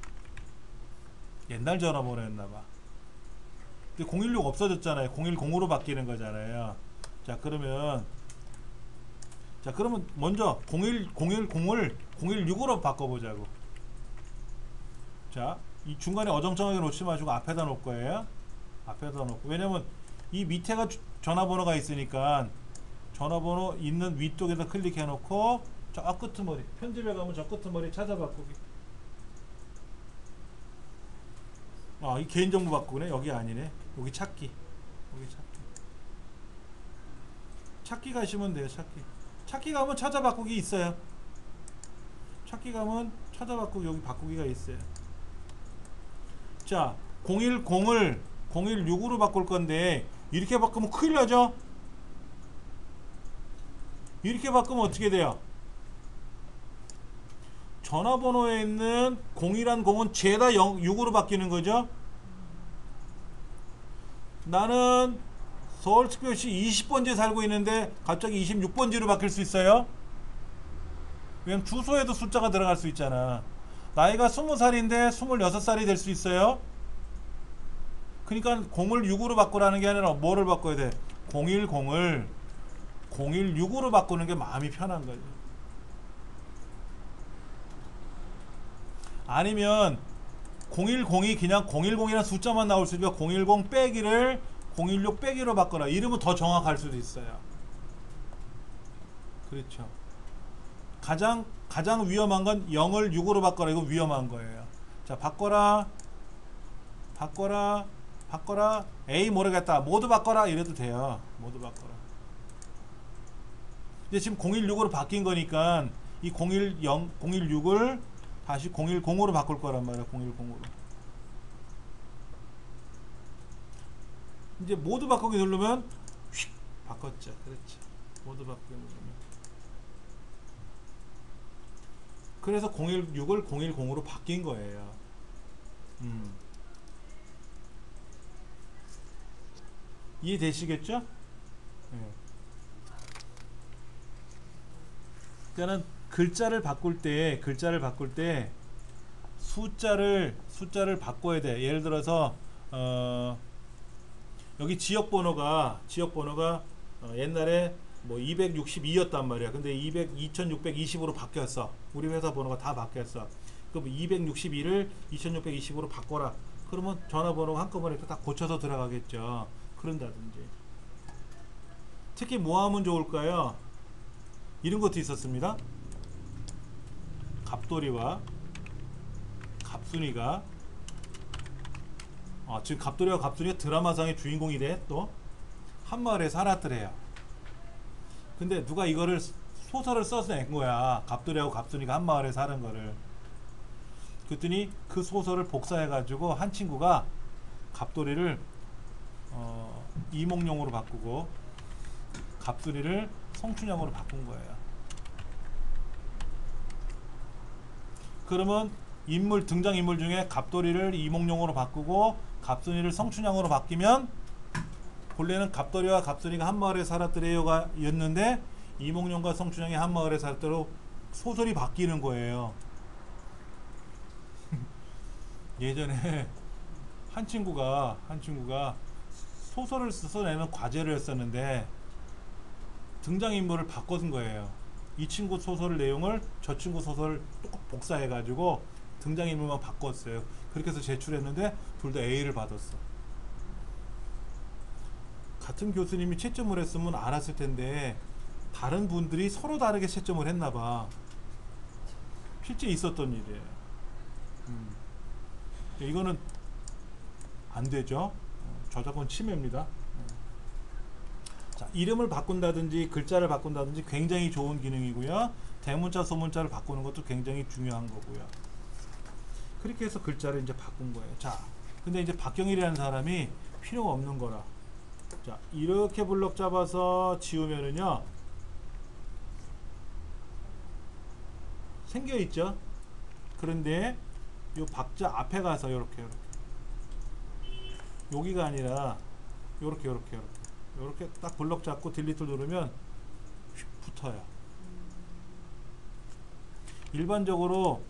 옛날 전화번호였나봐. 근데 016 없어졌잖아요. 010으로 바뀌는 거잖아요. 자, 그러면 먼저 010을 016으로 바꿔보자고. 자, 이 중간에 어정쩡하게 놓지 마시고 앞에다 놓을 거예요. 앞에다 놓고. 왜냐면 이 밑에가 전화번호가 있으니까 전화번호 있는 위쪽에다 클릭해 놓고 저 끄트머리, 편집에 가면 저 끄트머리 찾아 바꾸기. 이 개인정보 바꾸네. 여기 아니네. 여기 찾기. 찾기 가시면 돼요. 찾기 가면 찾아 바꾸기 있어요. 찾기 가면 찾아 바꾸기, 여기 바꾸기가 있어요. 자, 010을 016으로 바꿀 건데 이렇게 바꾸면 큰일 나죠? 이렇게 바꾸면 어떻게 돼요? 전화번호에 있는 0이란 0은 죄다 6으로 바뀌는 거죠? 나는 서울특별시 20번지에 살고 있는데 갑자기 26번지로 바뀔 수 있어요? 왜냐면 주소에도 숫자가 들어갈 수 있잖아. 나이가 20살인데 26살이 될 수 있어요? 그러니까 0을 6으로 바꾸라는 게 아니라 뭐를 바꿔야 돼? 010을 016으로 바꾸는 게 마음이 편한 거지. 아니면 010이 그냥 010이라는 숫자만 나올 수도 있고 010 빼기를 016 빼기로 바꿔라. 이러면 더 정확할 수도 있어요. 그렇죠. 가장 위험한 건 0을 6으로 바꿔라. 이거 위험한 거예요. 자, 바꿔라. 에이 모르겠다. 모두 바꿔라. 이래도 돼요. 모두 바꿔라. 이제 지금 016으로 바뀐 거니까 이 016을 다시 010으로 바꿀 거란 말이야. 010으로. 이제 모두 바꾸기 누르면 휙 바꿨죠. 그렇지. 모두 바꾸기 누르면. 그래서 016을 010으로 바뀐 거예요. 이해되시겠죠? 네. 그러니까는 글자를 바꿀 때 숫자를 바꿔야 돼. 예를 들어서 여기 지역 번호가 옛날에 뭐 262였단 말이야. 근데 2620으로 바뀌었어. 우리 회사 번호가 다 바뀌었어. 그럼 261을 2620으로 바꿔라. 그러면 전화번호가 한꺼번에 다 고쳐서 들어가겠죠. 그런다든지. 특히 뭐 하면 좋을까요? 이런 것도 있었습니다. 갑돌이와 갑순이가 지금 갑돌이와 갑순이가 드라마상의 주인공이 돼. 또 한마을에 살았더래요. 근데 누가 이거를 소설을 써서 낸 거야. 갑돌이하고 갑순이가 한마을에 사는 거를. 그랬더니 그 소설을 복사해 가지고 한 친구가 갑돌이를 이몽룡으로 바꾸고 갑순이를 성춘향으로 바꾼 거예요. 그러면 등장인물 중에 갑돌이를 이몽룡으로 바꾸고 갑순이를 성춘향으로 바뀌면 본래는 갑돌이와 갑순이가 한마을에 살았더래요가 였는데 이몽룡과 성춘향이 한마을에 살았더러 소설이 바뀌는 거예요. 예전에 한 친구가 소설을 써서 내는 과제를 했었는데 등장인물을 바꿔준 거예요. 이 친구 소설 내용을 저 친구 소설을 똑같이 복사해 가지고 등장인물만 바꿨어요. 그렇게 해서 제출했는데 둘 다 A를 받았어. 같은 교수님이 채점을 했으면 알았을 텐데 다른 분들이 서로 다르게 채점을 했나 봐. 실제 있었던 일이에요. 이거는 안 되죠. 저작권 침해입니다. 자, 이름을 바꾼다든지 글자를 바꾼다든지 굉장히 좋은 기능이고요. 대문자 소문자를 바꾸는 것도 굉장히 중요한 거고요. 그렇게 해서 글자를 이제 바꾼 거예요. 자, 근데 이제 박경일이라는 사람이 필요가 없는 거라. 자, 이렇게 블럭 잡아서 지우면은요 생겨 있죠. 그런데 요 박자 앞에 가서 요렇게 여기가 아니라 요렇게 딱 블럭 잡고 딜리트 누르면 붙어요. 일반적으로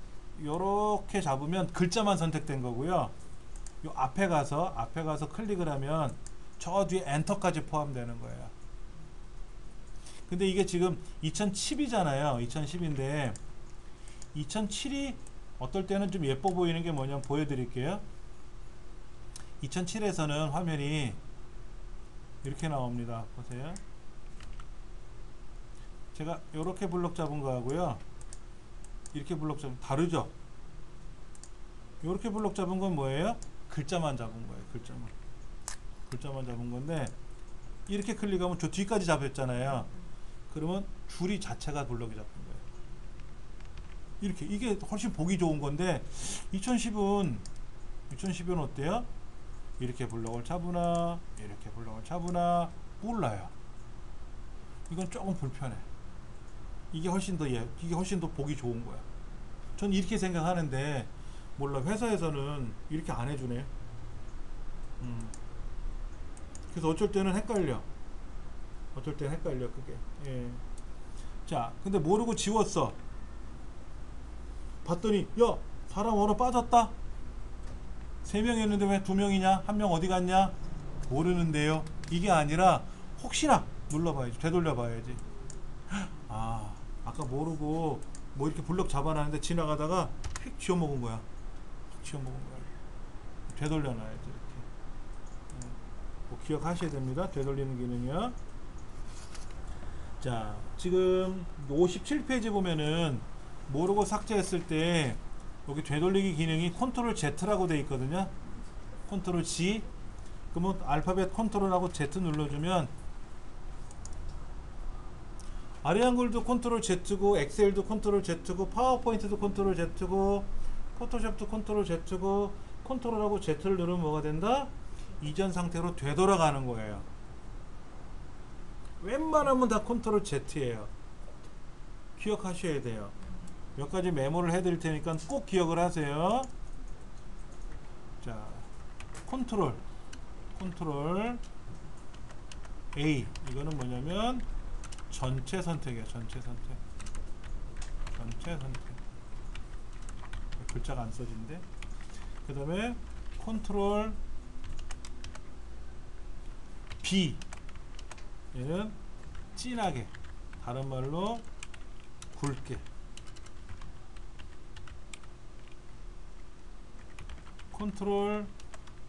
요렇게 잡으면 글자만 선택된 거고요. 요 앞에 가서 클릭을 하면 저 뒤에 엔터까지 포함되는 거예요. 근데 이게 지금 2010이잖아요. 2010인데 2007이 어떨 때는 좀 예뻐 보이는 게 뭐냐면 보여드릴게요. 2007에서는 화면이 이렇게 나옵니다. 보세요. 제가 이렇게 블럭 잡은 거하고요. 이렇게 블럭 잡은 다르죠? 이렇게 블럭 잡은 건 뭐예요? 글자만 잡은 거예요. 글자만 잡은 건데 이렇게 클릭하면 저 뒤까지 잡혔잖아요. 그러면 줄이 자체가 블럭이 잡힌 거예요. 이렇게 이게 훨씬 보기 좋은 건데 2010은 어때요? 이렇게 블럭을 잡으나 이렇게 블럭을 잡으나 몰라요. 이건 조금 불편해. 이게 훨씬 더 보기 좋은 거야. 전 이렇게 생각하는데 몰라. 회사에서는 이렇게 안 해주네. 그래서 어쩔 때는 헷갈려. 그게. 예. 자, 근데 모르고 지웠어. 봤더니 야, 사람 언어 빠졌다. 3명이었는데 왜 2명이냐? 1명 어디 갔냐? 모르는데요. 이게 아니라 혹시나 눌러봐야지. 되돌려봐야지. 아까 모르고 뭐 이렇게 블럭 잡아놨는데 지나가다가 휙 지워먹은 거야. 되돌려 놔야죠. 이렇게. 꼭 기억하셔야 됩니다. 되돌리는 기능이요. 자, 지금 57페이지 보면은 모르고 삭제했을 때 여기 되돌리기 기능이 컨트롤 Z라고 되어 있거든요. 컨트롤 G. 그러면 알파벳 컨트롤하고 Z 눌러주면 아리안글도 컨트롤 Z고 엑셀도 컨트롤 Z고 파워포인트도 컨트롤 Z고 포토샵도 컨트롤 Z고 컨트롤하고 Z를 누르면 뭐가 된다? 이전 상태로 되돌아가는 거예요. 웬만하면 다 컨트롤 Z예요. 기억하셔야 돼요. 몇 가지 메모를 해드릴 테니까 꼭 기억을 하세요. 자, 컨트롤 A. 이거는 뭐냐면 전체 선택이야. 전체 선택. 글자가 안 써진대. 그 다음에 컨트롤 B. 얘는 진하게, 다른 말로 굵게. 컨트롤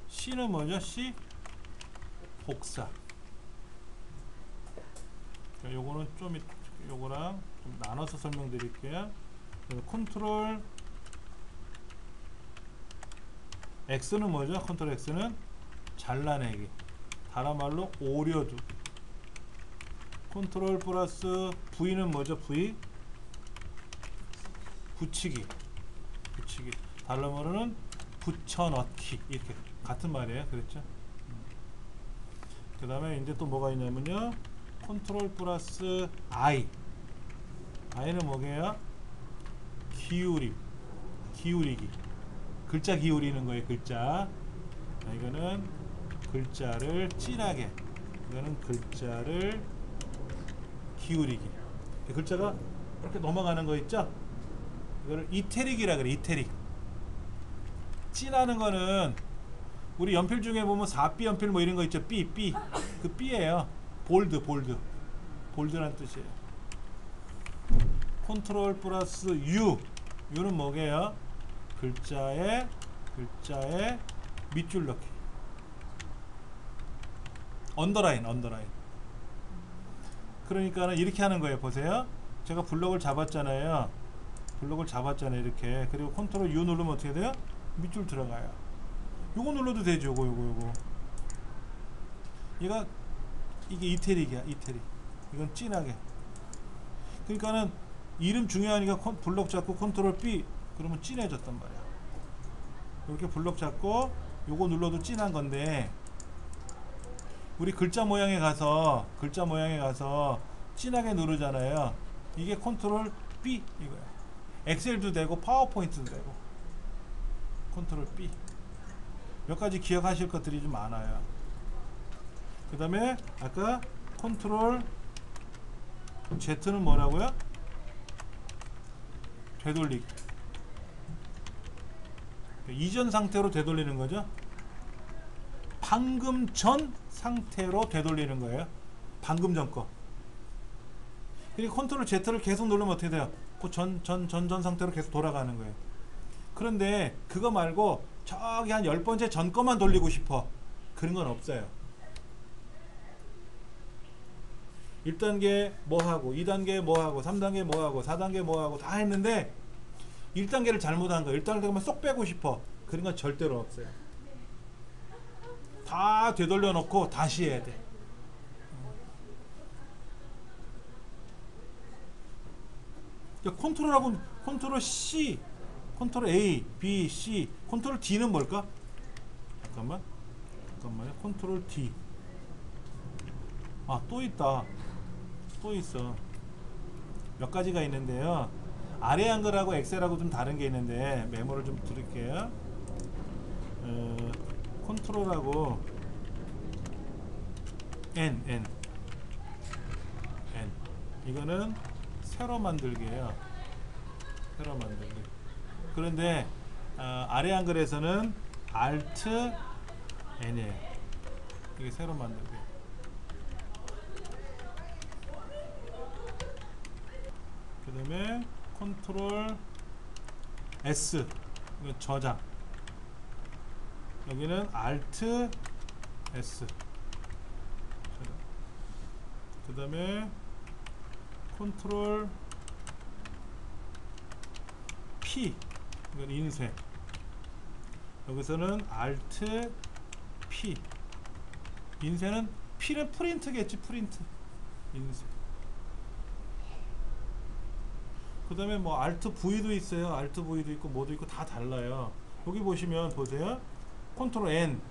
C는 뭐죠? C 복사. 요거는 요거랑 좀 나눠서 설명드릴게요. 컨트롤 X는 뭐죠? 컨트롤 X는 잘라내기, 다른 말로 오려두기. 컨트롤 플러스 V는 뭐죠? V 붙이기, 다른 말로는 붙여넣기. 이렇게 같은 말이에요. 그랬죠? 그 다음에 이제 또 뭐가 있냐면요, 컨트롤 플러스 I. I는 뭐게요? 기울이기. 글자 기울이는 거예요. 글자. 자, 이거는 글자를 진하게, 이거는 글자를 기울이기. 글자가 이렇게 넘어가는 거 있죠? 이거를 이태릭이라 그래. 이태릭. 진하는 거는 우리 연필 중에 보면 4B 연필 뭐 이런 거 있죠? B. 그 B예요. 볼드란 뜻이에요. 컨트롤 플러스 U는 뭐게요? 글자에 밑줄 넣기. 언더라인. 그러니까는 이렇게 하는 거예요. 보세요. 제가 블럭을 잡았잖아요. 이렇게. 그리고 컨트롤 U 누르면 어떻게 돼요? 밑줄 들어가요. 요거 눌러도 되죠. 요거. 이게 이태릭이야. 이건 진하게. 그러니까는 이름 중요하니까 블럭 잡고 컨트롤 B 그러면 진해졌단 말이야. 이렇게 블럭 잡고 요거 눌러도 진한 건데, 우리 글자 모양에 가서 진하게 누르잖아요. 이게 컨트롤 B 이거야. 엑셀도 되고 파워포인트도 되고. 컨트롤 B. 몇 가지 기억하실 것들이 좀 많아요. 그 다음에 아까 컨트롤 Z는 뭐라고요? 되돌리기. 이전 상태로 되돌리는 거죠. 방금 전 상태로 되돌리는 거예요. 방금 전 거. 그리고 컨트롤 Z를 계속 누르면 어떻게 돼요? 그 전 상태로 계속 돌아가는 거예요. 그런데 그거 말고 저기 한 10번째 전 거만 돌리고 싶어. 그런 건 없어요. 1단계 뭐하고 2단계 뭐하고 3단계 뭐하고 4단계 뭐하고 다 했는데 1단계를 잘못한 거, 1단계만 쏙 빼고 싶어. 그런 건 절대로 없어요. 다 되돌려 놓고 다시 해야 돼. 컨트롤하고 컨트롤 C, 컨트롤 A, B, C, 컨트롤 D는 뭘까? 잠깐만요. 컨트롤 D. 아, 또 있다. 또 있어. 몇 가지가 있는데요. 아래 한글하고 엑셀하고 좀 다른 게 있는데 메모를 좀 드릴게요. 컨트롤하고 N 이거는 새로 만들기예요. 새로 만들기. 그런데 아래 한글에서는 Alt N이에요. 이게 새로 만들기. 그 다음에 컨트롤 S, 이거 저장. 여기는 Alt S. 그 다음에 컨트롤 P, 이건 인쇄. 여기서는 Alt P. 인쇄는 P는 프린트겠지, 프린트. 인쇄. 그 다음에 뭐 Alt V도 있어요. Alt V도 있고 뭐도 있고 다 달라요. 여기 보시면 보세요. 컨트롤 N.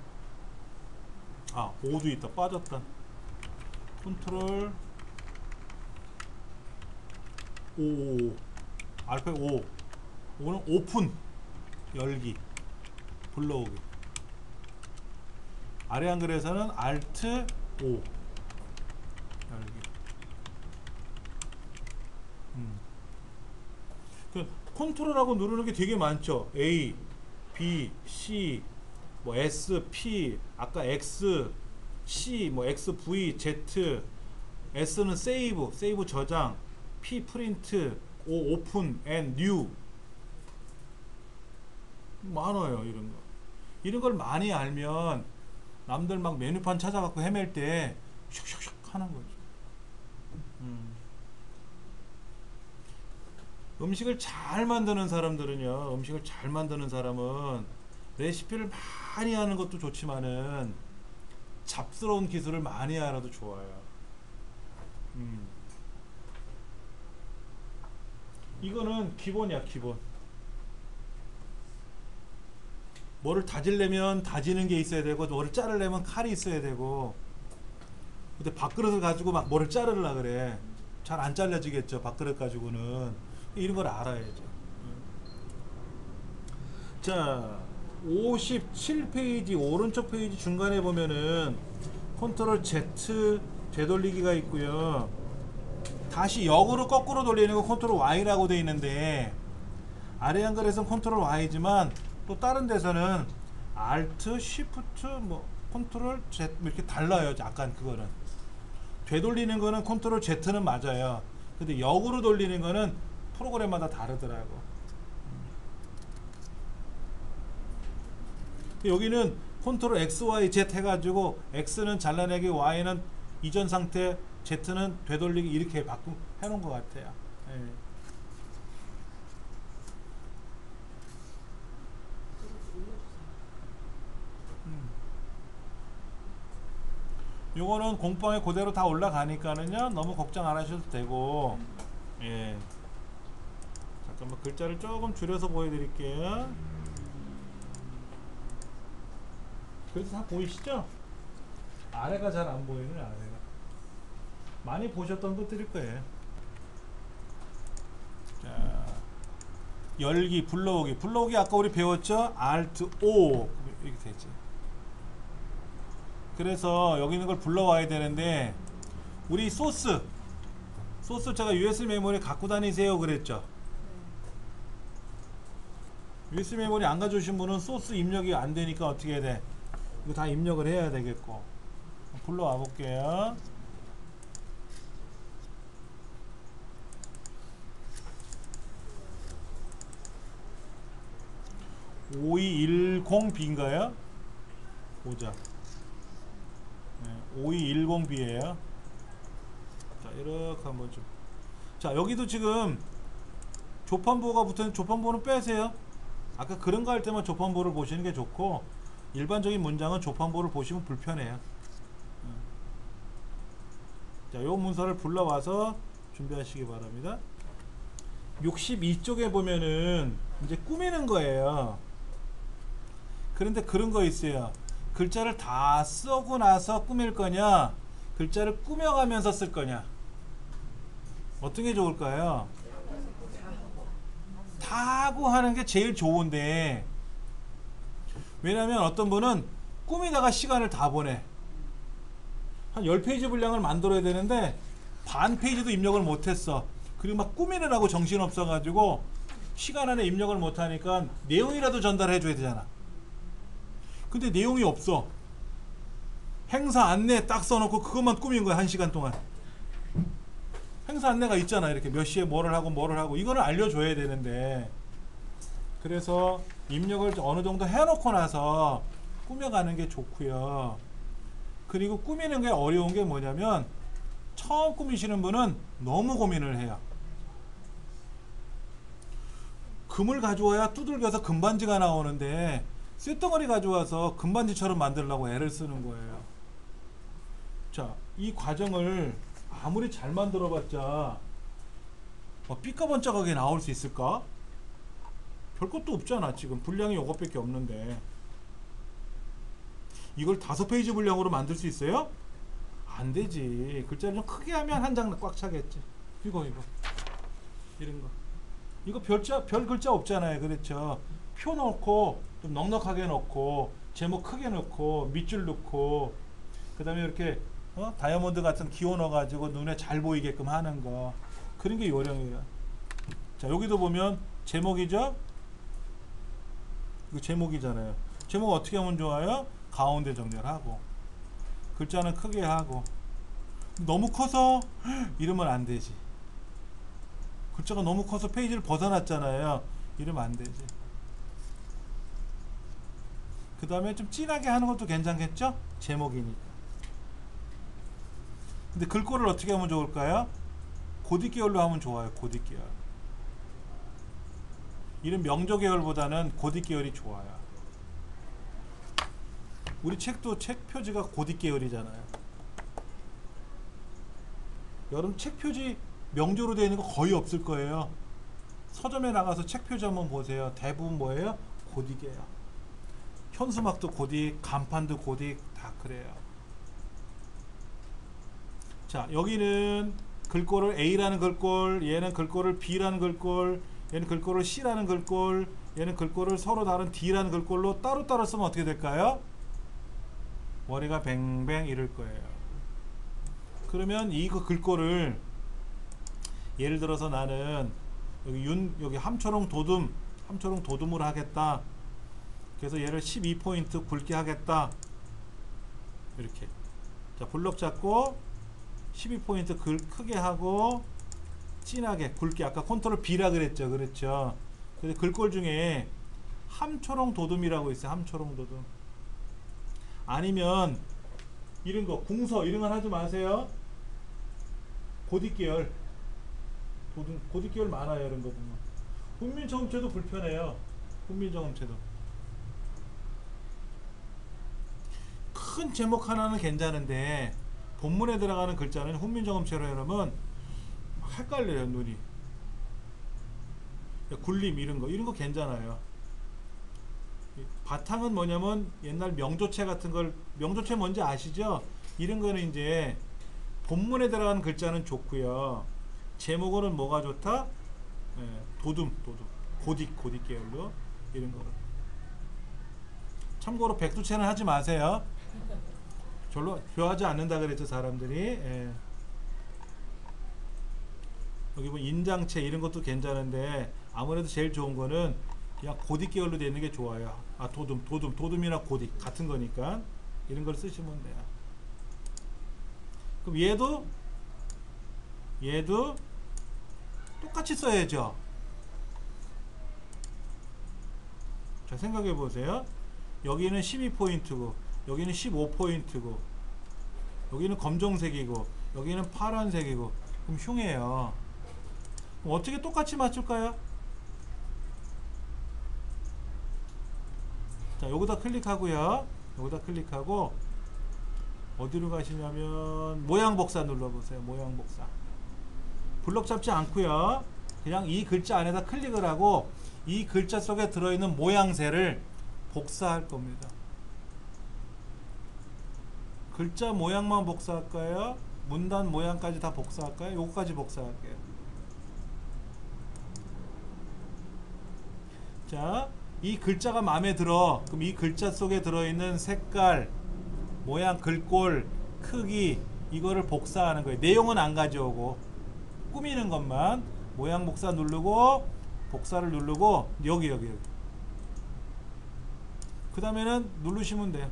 아, O도 있다. 빠졌다. 컨트롤 O. 알파 O. O는 오픈. 열기. 불러오기. 아래 한글에서는 Alt O. 열기. 그 컨트롤하고 누르는 게 되게 많죠. A, B, C, 뭐 S, P, 아까 X, C, 뭐 X, V, Z, S는 세이브, 세이브 저장, P 프린트, O 오픈, N 뉴. 많아요, 이런 거. 이런 걸 많이 알면 남들 막 메뉴판 찾아갖고 헤맬 때 슉슉슉 하는 거죠. 음식을 잘 만드는 사람들은요, 음식을 잘 만드는 사람은 레시피를 많이 하는 것도 좋지만은 잡스러운 기술을 많이 알아도 좋아요. 이거는 기본이야, 기본. 뭐를 다지려면 다지는 게 있어야 되고, 뭐를 자르려면 칼이 있어야 되고. 근데 밥그릇을 가지고 막 뭐를 자르려 그래. 잘 안 잘라지겠죠, 밥그릇 가지고는. 이런 걸 알아야죠. 자, 57페이지 오른쪽 페이지 중간에 보면은 컨트롤 Z 되돌리기가 있고요. 다시 역으로 거꾸로 돌리는 거 컨트롤 Y라고 되어 있는데, 아래 한글에서는 컨트롤 Y지만 또 다른 데서는 Alt, Shift, 뭐 컨트롤 Z 이렇게 달라요. 약간 그거는 되돌리는 거는 컨트롤 Z는 맞아요. 근데 역으로 돌리는 거는 프로그램마다 다르더라고. 여기는 컨트롤 X, Y, Z 해가지고 X는 잘라내기, Y는 이전 상태, Z는 되돌리기 이렇게 해놓은 것 같아요. 예. 요거는 공방에 그대로 다 올라가니까는요, 너무 걱정 안 하셔도 되고. 예. 잠깐만 글자를 조금 줄여서 보여드릴게요. 그래서 다 보이시죠? 아래가 잘 안 보이는, 아래가 많이 보셨던 것들일 거예요. 자, 열기, 불러오기. 불러오기 아까 우리 배웠죠? Alt O 이렇게 되지. 그래서 여기 있는 걸 불러와야 되는데, 우리 소스 제가 USB 메모리 갖고 다니세요 그랬죠? USB 메모리 안 가져오신 분은 소스 입력이 안 되니까 어떻게 해야 돼? 이거 다 입력을 해야 되겠고. 불러와 볼게요. (5210B인가요) 보자. 네, 5210B에요. 자, 이렇게 한번 좀. 자, 여기도 지금 조판부가 붙어있는, 조판부는 빼세요. 아까 그런 거 할 때만 조판부를 보시는 게 좋고, 일반적인 문장은 조판부를 보시면 불편해요. 자, 요 문서를 불러와서 준비하시기 바랍니다. 62쪽에 보면은 이제 꾸미는 거예요. 그런데 그런 거 있어요. 글자를 다 쓰고 나서 꾸밀 거냐, 글자를 꾸며가면서 쓸 거냐. 어떤 게 좋을까요? 다 하고 하는 게 제일 좋은데, 왜냐면 어떤 분은 꾸미다가 시간을 다 보내. 한 10페이지 분량을 만들어야 되는데 반 페이지도 입력을 못했어. 그리고 막 꾸미느라고 정신없어 가지고 시간 안에 입력을 못하니까 내용이라도 전달해 줘야 되잖아. 근데 내용이 없어. 행사 안내 딱 써놓고 그것만 꾸민 거야. 1시간 동안. 행사 안내가 있잖아. 이렇게 몇 시에 뭐를 하고 이거를 알려줘야 되는데, 그래서 입력을 어느 정도 해놓고 나서 꾸며가는 게 좋고요. 그리고 꾸미는 게 어려운 게 뭐냐면 처음 꾸미시는 분은 너무 고민을 해요. 금을 가져와야 두들겨서 금반지가 나오는데 쇳덩어리 가져와서 금반지처럼 만들려고 애를 쓰는 거예요. 자, 이 과정을 아무리 잘 만들어봤자 삐까번쩍하게 나올 수 있을까? 별 것도 없잖아. 지금 분량이 이것밖에 없는데 이걸 5페이지 분량으로 만들 수 있어요? 안 되지. 글자를 좀 크게 하면 한 장 꽉 차겠지. 이거 이런 거 이거 별 글자 없잖아요. 그렇죠? 표 넣고 좀 넉넉하게 넣고 제목 크게 넣고 밑줄 넣고 그 다음에 이렇게 다이아몬드 같은 기호 넣어가지고 눈에 잘 보이게끔 하는 거, 그런 게 요령이에요. 자, 여기도 보면 제목이죠? 이거 제목이잖아요. 제목 어떻게 하면 좋아요? 가운데 정렬하고 글자는 크게 하고. 너무 커서 이러면 안 되지. 글자가 너무 커서 페이지를 벗어났잖아요. 이러면 안 되지. 그 다음에 좀 진하게 하는 것도 괜찮겠죠? 제목이니까. 근데 글꼴을 어떻게 하면 좋을까요? 고딕 계열로 하면 좋아요. 고딕 계열. 이런 명조 계열보다는 고딕 계열이 좋아요. 우리 책도 책 표지가 고딕 계열이잖아요. 여러분 책 표지 명조로 되어 있는 거 거의 없을 거예요. 서점에 나가서 책 표지 한번 보세요. 대부분 뭐예요? 고딕이에요. 현수막도 고딕, 간판도 고딕, 다 그래요. 자, 여기는 글꼴을 A라는 글꼴, 얘는 글꼴을 B라는 글꼴, 얘는 글꼴을 C라는 글꼴, 얘는 글꼴을 서로 다른 D라는 글꼴로 따로따로 쓰면 어떻게 될까요? 머리가 뱅뱅 이럴 거예요. 그러면 이 글꼴을 예를 들어서 나는 여기 함초롱 도둠으로 하겠다. 그래서 얘를 12포인트 굵게 하겠다. 이렇게. 자, 블럭 잡고 12포인트 크게 하고 진하게 굵게, 아까 컨트롤 B라 그랬죠. 그렇죠. 그래서 글꼴 중에 함초롱 도둠이라고 있어요. 함초롱 도둠. 아니면 이런 거 궁서 이런 건 하지 마세요. 고딕 계열. 고딕 계열 많아요. 이런 거 보면 훈민정음체도 불편해요. 훈민정음체도 큰 제목 하나는 괜찮은데 본문에 들어가는 글자는 훈민정음체로 해놓으면 헷갈려요. 눈이. 굴림 이런 거 괜찮아요. 바탕은 뭐냐면 옛날 명조체 같은 걸, 명조체 뭔지 아시죠? 이런 거는 이제 본문에 들어가는 글자는 좋고요. 제목으로는 뭐가 좋다? 도둠 고딕 계열로 이런 거를. 참고로 백두체는 하지 마세요. 별로 좋아하지 않는다 그랬죠, 사람들이. 여기 뭐 인장체 이런 것도 괜찮은데 아무래도 제일 좋은 거는 그냥 고딕 계열로 되는 게 좋아요. 아, 도둠이나 고딕 같은 거니까 이런 걸 쓰시면 돼요. 그럼 얘도 똑같이 써야죠. 자, 생각해 보세요. 여기는 12포인트고 여기는 15포인트고 여기는 검정색이고 여기는 파란색이고 그럼 흉해요. 그럼 어떻게 똑같이 맞출까요? 자, 여기다 클릭하고요. 여기다 클릭하고 어디로 가시냐면 모양 복사 눌러보세요. 모양 복사. 블럭 잡지 않고요. 그냥 이 글자 안에다 클릭을 하고 이 글자 속에 들어있는 모양새를 복사할 겁니다. 글자 모양만 복사할까요? 문단 모양까지 다 복사할까요? 요거까지 복사할게요. 자, 이 글자가 마음에 들어. 그럼 이 글자 속에 들어있는 색깔, 모양, 글꼴, 크기 이거를 복사하는 거예요. 내용은 안 가져오고 꾸미는 것만. 모양 복사 누르고 복사를 누르고 여기 그 다음에는 누르시면 돼요.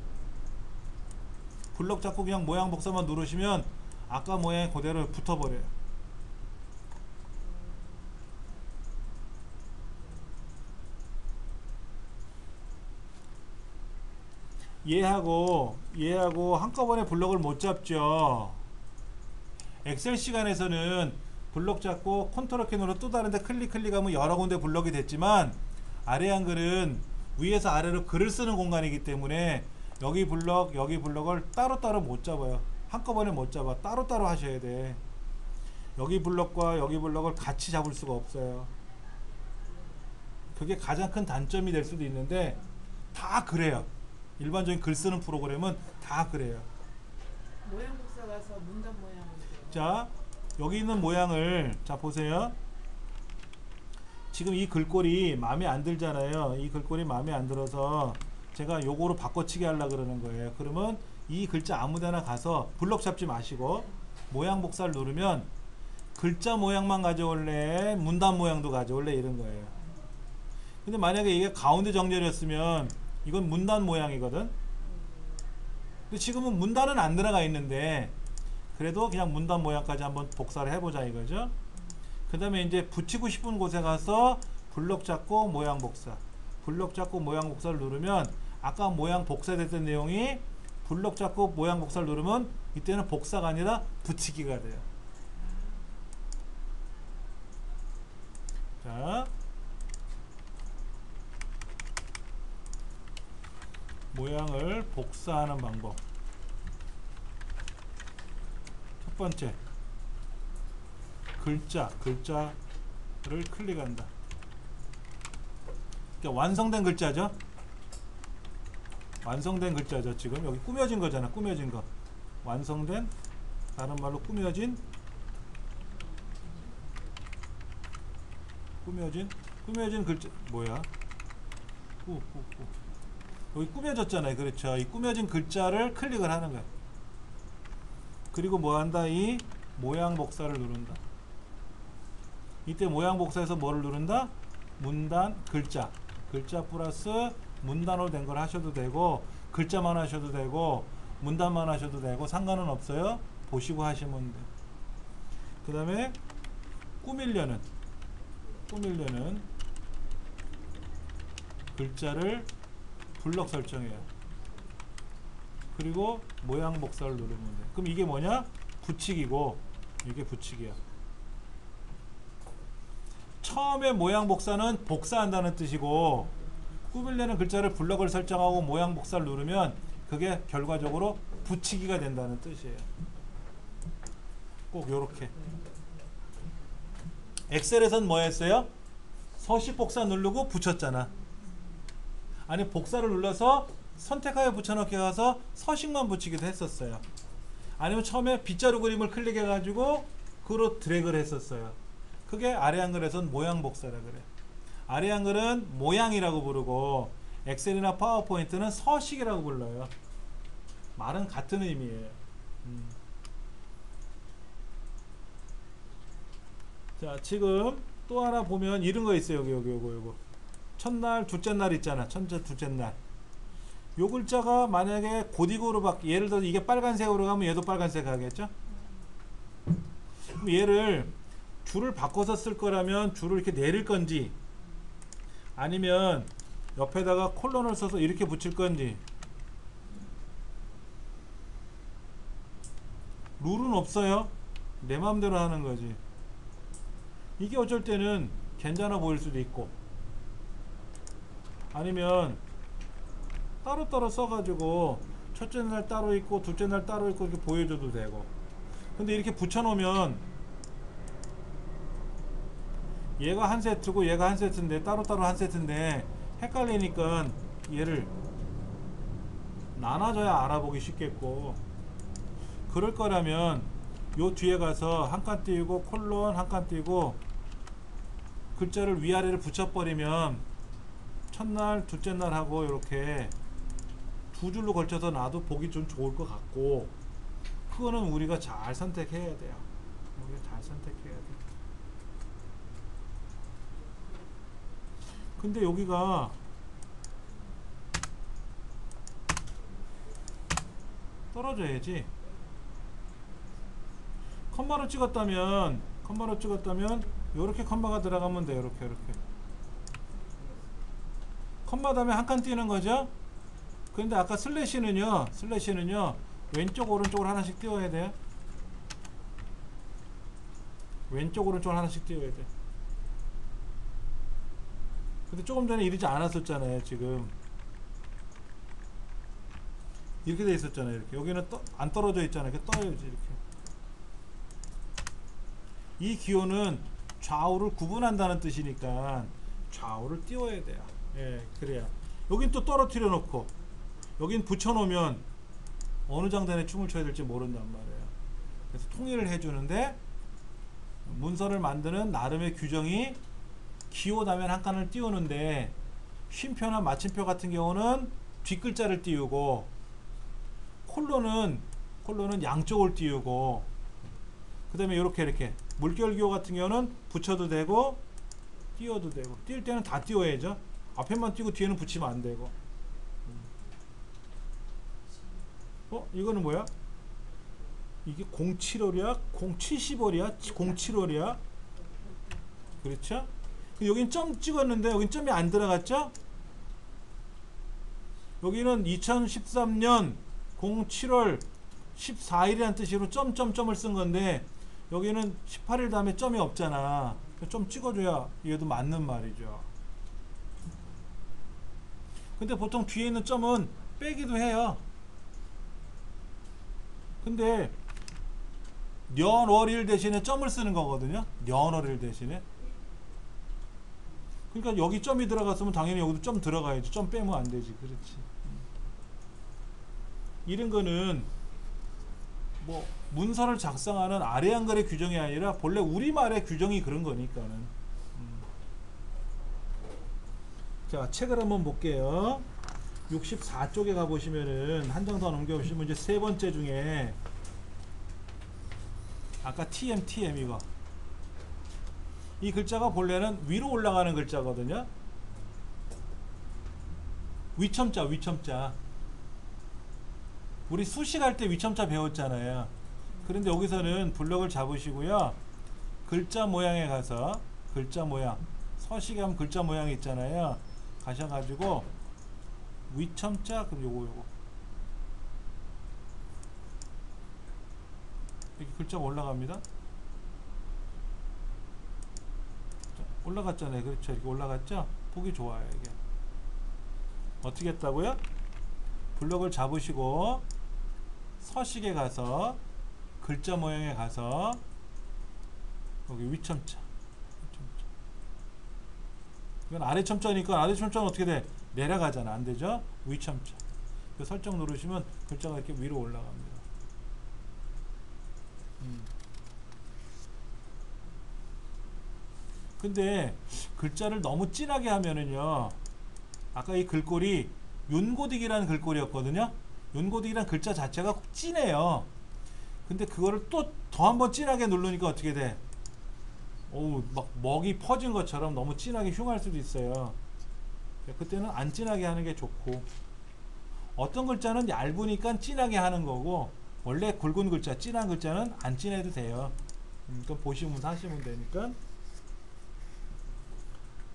블럭 잡고 그냥 모양 복사만 누르시면 아까 모양이 그대로 붙어버려요. 얘하고 한꺼번에 블럭을 못 잡죠. 엑셀 시간에서는 블럭 잡고 컨트롤 키 눌러 또 다른데 클릭하면 여러 군데 블럭이 됐지만 아래 한글은 위에서 아래로 글을 쓰는 공간이기 때문에 여기 블럭을 따로따로 못 잡아요. 한꺼번에 못 잡아. 따로따로 하셔야 돼. 여기 블럭과 여기 블럭을 같이 잡을 수가 없어요. 그게 가장 큰 단점이 될 수도 있는데 다 그래요. 일반적인 글 쓰는 프로그램은 다 그래요. 모양 복사 가서 문단 모양으로. 자, 여기 있는 모양을 자 보세요. 지금 이 글꼴이 마음에 안 들잖아요. 이 글꼴이 마음에 안 들어서 제가 요거로 바꿔치기 하려고 그러는 거예요. 그러면 이 글자 아무데나 가서 블럭 잡지 마시고 모양 복사를 누르면 글자 모양만 가져올래 문단 모양도 가져올래 이런 거예요. 근데 만약에 이게 가운데 정렬이었으면 이건 문단 모양이거든. 근데 지금은 문단은 안 들어가 있는데 그래도 그냥 문단 모양까지 한번 복사를 해보자 이거죠. 그 다음에 이제 붙이고 싶은 곳에 가서 블럭 잡고 모양 복사, 블럭 잡고 모양 복사를 누르면 아까 모양 복사됐던 내용이 블럭 잡고 모양 복사를 누르면 이때는 복사가 아니라 붙이기가 돼요. 자, 모양을 복사하는 방법. 첫 번째, 글자를 클릭한다. 그러니까 완성된 글자죠. 완성된 글자죠. 지금 여기 꾸며진 거잖아. 꾸며진 거. 완성된, 다른 말로 꾸며진 글자 뭐야? 여기 꾸며졌잖아요. 그렇죠. 이 꾸며진 글자를 클릭을 하는 거야. 그리고 뭐 한다? 이 모양 복사를 누른다. 이때 모양 복사해서 뭐를 누른다? 문단, 글자 플러스 문단으로 된 걸 하셔도 되고 글자만 하셔도 되고 문단만 하셔도 되고 상관은 없어요. 보시고 하시면 돼. 그 다음에 꾸미려는 글자를 블럭 설정해요. 그리고 모양 복사를 누르면 돼. 그럼 이게 뭐냐? 붙이기고 이게 붙이기야. 처음에 모양 복사는 복사한다는 뜻이고 꾸밀려는 글자를 블럭을 설정하고 모양 복사를 누르면 그게 결과적으로 붙이기가 된다는 뜻이에요. 꼭 요렇게. 엑셀에선 뭐 했어요? 서식 복사 누르고 붙였잖아. 아니 복사를 눌러서 선택하여 붙여넣기 가서 서식만 붙이기도 했었어요. 아니면 처음에 빗자루 그림을 클릭해 가지고 그로 드래그를 했었어요. 그게 아래 한글에선 모양 복사라 그래. 아래 한글은 모양이라고 부르고 엑셀이나 파워포인트는 서식이라고 불러요. 말은 같은 의미예요. 자, 지금 또 하나 보면 이런 거 있어요. 요거 첫날 둘째 날 있잖아. 첫째 둘째 날. 요 글자가 만약에 고딕으로 예를 들어 이게 빨간색으로 가면 얘도 빨간색 하겠죠? 그럼 얘를 줄을 바꿔서 쓸 거라면 줄을 이렇게 내릴 건지 아니면 옆에다가 콜론을 써서 이렇게 붙일 건지 룰은 없어요. 내 마음대로 하는 거지. 이게 어쩔 때는 괜찮아 보일 수도 있고 아니면 따로따로 써가지고 첫째 날 따로 있고 둘째 날 따로 있고 이렇게 보여줘도 되고. 근데 이렇게 붙여놓으면 얘가 한 세트고 얘가 한 세트인데 따로따로 한 세트인데 헷갈리니까 얘를 나눠줘야 알아보기 쉽겠고, 그럴 거라면 요 뒤에 가서 한 칸 띄우고 콜론 한 칸 띄우고 글자를 위아래를 붙여버리면 첫날 둘째 날 하고 이렇게 두 줄로 걸쳐서 놔도 보기 좀 좋을 것 같고, 그거는 우리가 잘 선택해야 돼요. 우리가 잘 선택해야 돼. 근데 여기가 떨어져야지. 컴마로 찍었다면 요렇게 컴마가 들어가면 돼. 요렇게 컴마 다음에 한 칸 띄는 거죠. 근데 아까 슬래시는요 왼쪽 오른쪽으로 하나씩 띄워야 돼요. 왼쪽 오른쪽으로 하나씩 띄워야 돼. 근데 조금 전에 이러지 않았었잖아요. 지금 이렇게 돼 있었잖아요. 이렇게 여기는 안 떨어져 있잖아요. 이렇게 떠야지. 이렇게 이 기호는 좌우를 구분한다는 뜻이니까 좌우를 띄워야 돼요. 예, 그래야. 여긴 또 떨어뜨려 놓고 여긴 붙여 놓으면 어느 장단에 춤을 춰야 될지 모른단 말이에요. 그래서 통일을 해 주는데 문서를 만드는 나름의 규정이 기호 다면 한 칸을 띄우는데 쉼표나 마침표 같은 경우는 뒷글자를 띄우고 콜론은 양쪽을 띄우고 그 다음에 이렇게 물결기호 같은 경우는 붙여도 되고 띄워도 되고 띄울 때는 다 띄워야죠. 앞에만 띄고 뒤에는 붙이면 안 되고. 이거는 뭐야? 이게 075야? 075야? 075야? 그렇죠? 여긴 점 찍었는데 여긴 점이 안 들어갔죠? 여기는 2013년 07월 14일이라는 뜻으로 점점점을 쓴 건데 여기는 18일 다음에 점이 없잖아. 좀 찍어줘야 얘도 맞는 말이죠. 근데 보통 뒤에 있는 점은 빼기도 해요. 근데 년월일 대신에 점을 쓰는 거거든요. 년월일 대신에. 그러니까 여기 점이 들어갔으면 당연히 여기도 점 들어가야지. 점 빼면 안 되지. 그렇지. 이런 거는 뭐 문서를 작성하는 아래 한글의 규정이 아니라 본래 우리말의 규정이 그런 거니까는. 자, 책을 한번 볼게요. 64쪽에 가보시면은 한 장 더 넘겨보시면 이제 세 번째 중에 아까 TM 이거 이 글자가 본래는 위로 올라가는 글자거든요. 위첨자 우리 수식 할 때 위첨자 배웠잖아요. 그런데 여기서는 블럭을 잡으시고요. 글자 모양에 가서 글자 모양 서식에 하면 글자 모양이 있잖아요. 가셔가지고 위첨자 그럼 요거 이렇게 글자가 올라갑니다. 자, 올라갔잖아요. 그렇죠. 이렇게 올라갔죠. 보기 좋아요. 이게 어떻게 했다고요? 블럭을 잡으시고 서식에 가서 글자 모양에 가서 여기 위첨자 이건 아래 첨자니까 아래 첨자는 어떻게 돼? 내려가잖아. 안 되죠? 위첨자. 그 설정 누르시면 글자가 이렇게 위로 올라갑니다. 근데 글자를 너무 진하게 하면은요. 아까 이 글꼴이 윤고딕이라는 글꼴이었거든요. 윤고딕이란 글자 자체가 진해요. 근데 그거를 또 더 한번 진하게 누르니까 어떻게 돼? 어우, 막 먹이 퍼진 것처럼 너무 진하게 흉할 수도 있어요. 그때는 안 진하게 하는 게 좋고, 어떤 글자는 얇으니까 진하게 하는 거고 원래 굵은 글자, 진한 글자는 안 진해도 돼요. 그럼 보시면 하시면 되니까.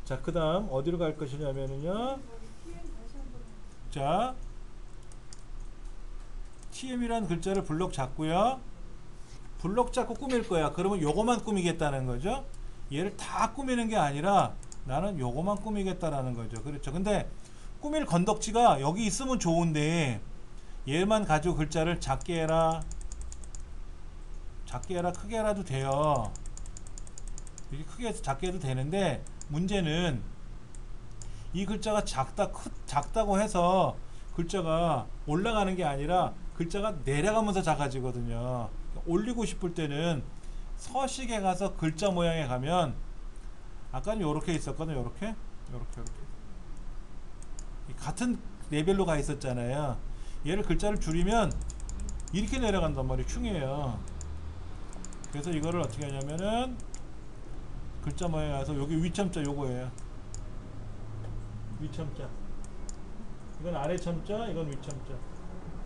자, 그 다음 어디로 갈 것이냐면요. 자, TM이라는 글자를 블럭 잡고요. 블럭 잡고 꾸밀 거야. 그러면 요거만 꾸미겠다는 거죠. 얘를 다 꾸미는 게 아니라 나는 요거만 꾸미겠다라는 거죠. 그렇죠. 근데 꾸밀 건덕지가 여기 있으면 좋은데 얘만 가지고 글자를 작게 해라 크게 해라도 돼요. 이렇게 크게 해서 작게 해도 되는데 문제는 이 글자가 작다고 해서 글자가 올라가는 게 아니라 글자가 내려가면서 작아지거든요. 올리고 싶을 때는 서식에 가서 글자 모양에 가면 아까는 요렇게 있었거든요. 요렇게 같은 레벨로 가 있었잖아요. 얘를 글자를 줄이면 이렇게 내려간단 말이에요. 흉해요. 그래서 이거를 어떻게 하냐면은 글자 모양에 가서 여기 위첨자 요거예요. 위첨자. 이건 아래 첨자, 이건 위첨자.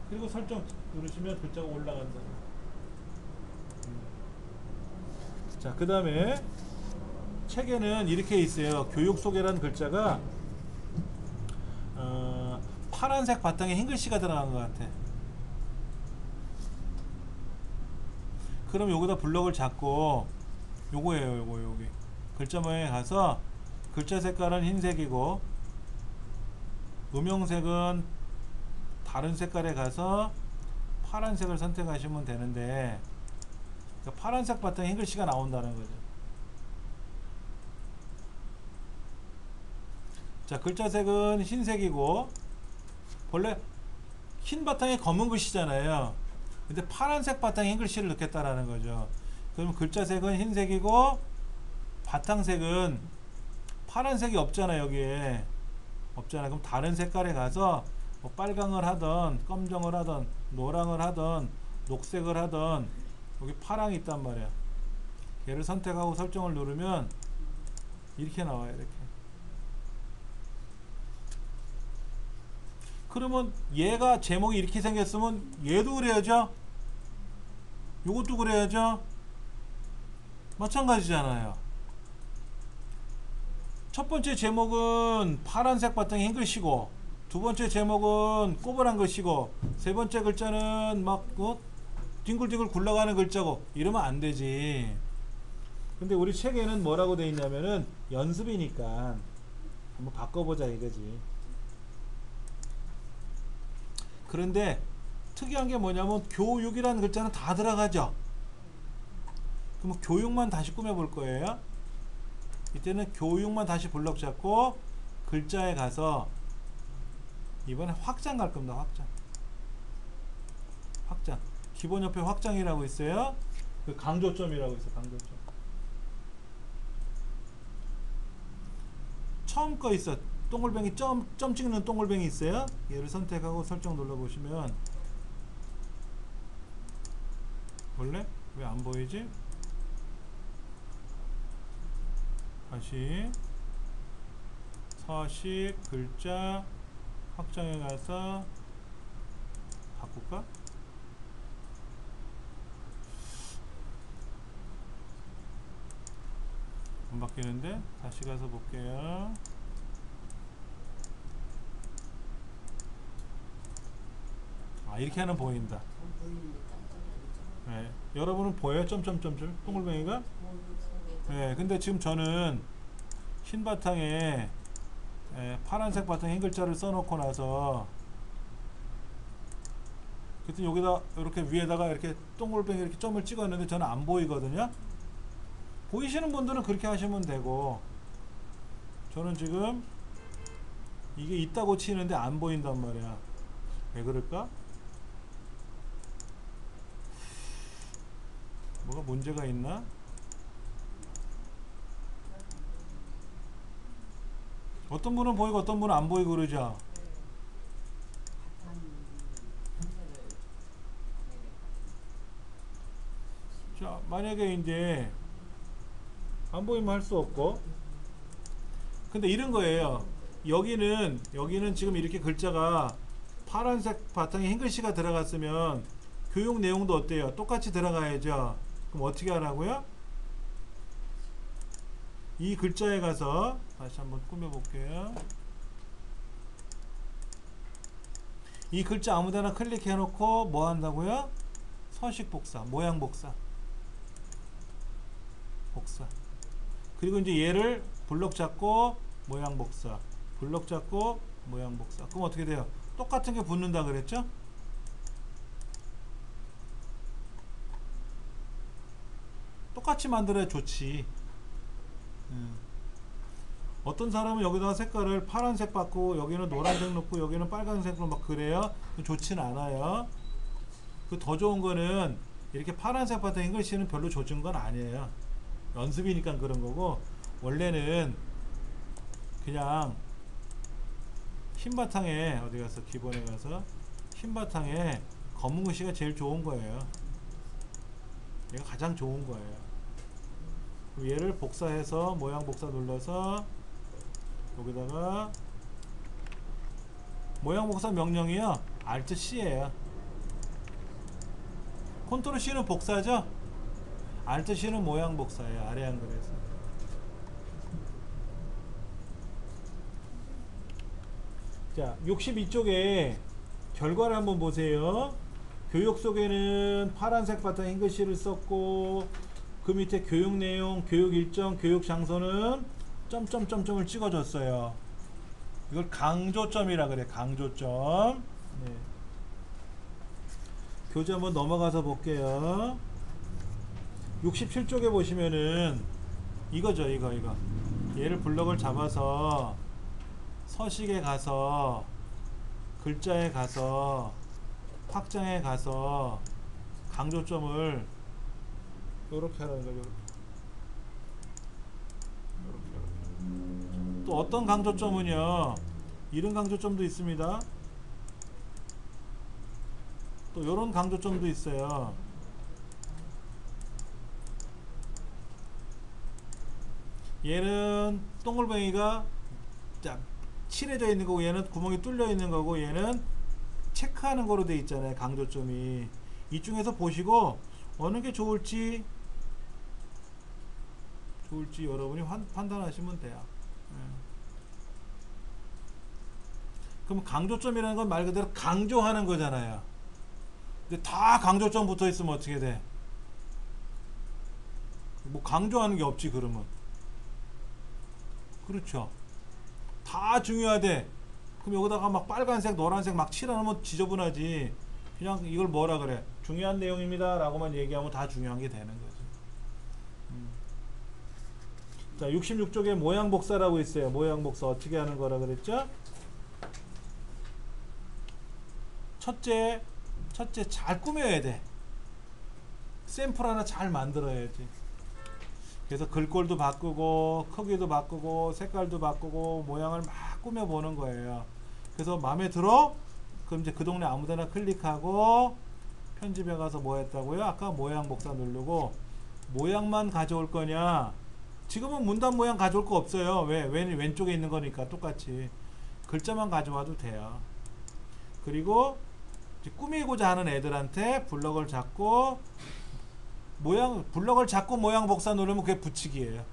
그리고 설정 누르시면 글자가 올라간다. 자, 그 다음에 책에는 이렇게 있어요. 교육 소개라는 글자가 파란색 바탕에 흰 글씨가 들어간 것 같아. 그럼 여기다 블럭을 잡고 요거예요. 요거 여기 글자 모양에 가서 글자 색깔은 흰색이고 음영색은 다른 색깔에 가서 파란색을 선택하시면 되는데 그러니까 파란색 바탕에 흰 글씨가 나온다는 거죠. 자, 글자 색은 흰색이고 원래 흰 바탕에 검은 글씨잖아요. 근데 파란색 바탕에 흰 글씨를 넣겠다라는 거죠. 그럼 글자 색은 흰색이고 바탕색은 파란색이 없잖아. 여기에 없잖아. 그럼 다른 색깔에 가서 뭐 빨강을 하던 검정을 하던 노랑을 하던 녹색을 하던 여기 파랑이 있단 말이야. 얘를 선택하고 설정을 누르면 이렇게 나와요. 이렇게. 그러면 얘가 제목이 이렇게 생겼으면 얘도 그래야죠. 요것도 그래야죠. 마찬가지잖아요. 첫 번째 제목은 파란색 바탕에 흰 글씨고 두 번째 제목은 꼬부란 글씨고 세 번째 글자는 막 뒹굴뒹굴 굴러가는 글자고 이러면 안 되지. 근데 우리 책에는 뭐라고 돼 있냐면은 연습이니까 한번 바꿔보자 이거지. 그런데 특이한 게 뭐냐면 교육이라는 글자는 다 들어가죠. 그럼 교육만 다시 꾸며볼 거예요. 이때는 교육만 다시 블럭 잡고 글자에 가서 이번에 확장 갈 겁니다. 확장. 확장. 기본 옆에 확장이라고 있어요. 그 강조점이라고 있어요. 강조점. 처음 거 있어. 동글뱅이 점 찍는 동글뱅이 있어요. 얘를 선택하고 설정 눌러보시면 원래 왜 안 보이지? 다시 서식 글자 확장에 가서 바꿀까? 안 바뀌는데 다시 가서 볼게요. 아, 이렇게 하면 보인다. 네. 여러분은 보여요? 점점점점 동글뱅이가? 네, 근데 지금 저는 흰 바탕에 파란색 바탕에 흰 글자를 써놓고 나서 그때 여기다 이렇게 위에다가 이렇게 동글뱅이 이렇게 점을 찍었는데 저는 안 보이거든요. 보이시는 분들은 그렇게 하시면 되고 저는 지금 이게 있다고 치는데 안 보인단 말이야. 왜 그럴까? 뭐가 문제가 있나? 어떤 분은 보이고 어떤 분은 안 보이고 그러죠. 자, 만약에 이제 안 보이면 할 수 없고 근데 이런 거예요. 여기는 지금 이렇게 글자가 파란색 바탕에 흰 글씨가 들어갔으면 교육 내용도 어때요? 똑같이 들어가야죠. 그럼 어떻게 하라고요? 이 글자에 가서 다시 한번 꾸며 볼게요. 이 글자 아무데나 클릭해 놓고 뭐 한다고요? 서식 복사, 모양 복사. 복사. 그리고 이제 얘를 블럭 잡고 모양 복사. 블럭 잡고 모양 복사. 그럼 어떻게 돼요? 똑같은 게 붙는다 그랬죠? 똑같이 만들어야 좋지. 어떤 사람은 여기다가 색깔을 파란색 받고 여기는 노란색 넣고 여기는 빨간색으로 막 그래요. 좋진 않아요. 그 더 좋은 거는 이렇게 파란색 바탕 흰 글씨는 별로 좋은 건 아니에요. 연습이니까 그런 거고 원래는 그냥 흰 바탕에 어디 가서 기본에 가서 흰 바탕에 검은 글씨가 제일 좋은 거예요. 얘가 가장 좋은 거예요. 얘를 복사해서 모양 복사 눌러서 여기다가 모양 복사 명령이요. Alt C예요. 컨트롤 C는 복사죠. Alt C는 모양 복사예요. 아래 한글에서. 자, 62쪽에 결과를 한번 보세요. 교육 속에는 파란색 바탕 흰 글씨를 썼고 그 밑에 교육 내용, 교육 일정, 교육 장소는 점점점점을 찍어줬어요. 이걸 강조점이라 그래. 강조점. 네. 교재 한번 넘어가서 볼게요. 67쪽에 보시면은 이거죠. 이거 얘를 블럭을 잡아서 서식에 가서 글자에 가서 확장에 가서 강조점을 요렇게 하는 거죠. 요렇게. 또 어떤 강조점은요, 이런 강조점도 있습니다. 또 요런 강조점도 있어요. 얘는 동글뱅이가 칠해져 있는 거고 얘는 구멍이 뚫려 있는 거고 얘는 체크하는 거로 돼 있잖아요. 강조점이. 이 중에서 보시고 어느 게 좋을지 여러분이 판단하시면 돼요. 그럼 강조점이라는 건 말 그대로 강조하는 거잖아요. 근데 다 강조점 붙어 있으면 어떻게 돼? 뭐 강조하는 게 없지 그러면. 그렇죠. 다 중요하대. 그럼 여기다가 막 빨간색 노란색 막 칠하면 지저분하지. 그냥 이걸 뭐라 그래, 중요한 내용입니다 라고만 얘기하면 다 중요한 게 되는 거지. 자, 66쪽에 모양 복사라고 있어요. 모양 복사 어떻게 하는 거라 그랬죠? 첫째 잘 꾸며야 돼. 샘플 하나 잘 만들어야지. 그래서 글꼴도 바꾸고 크기도 바꾸고 색깔도 바꾸고 모양을 막 꾸며보는 거예요. 그래서 마음에 들어? 그럼 이제 그 동네 아무데나 클릭하고 편집해 가서 뭐 했다고요? 아까 모양 복사 누르고 모양만 가져올 거냐? 지금은 문단 모양 가져올 거 없어요. 왜? 왼쪽에 있는 거니까 똑같이 글자만 가져와도 돼요. 그리고 이제 꾸미고자 하는 애들한테 블럭을 잡고 블럭을 잡고 모양 복사 누르면 그게 붙이기예요.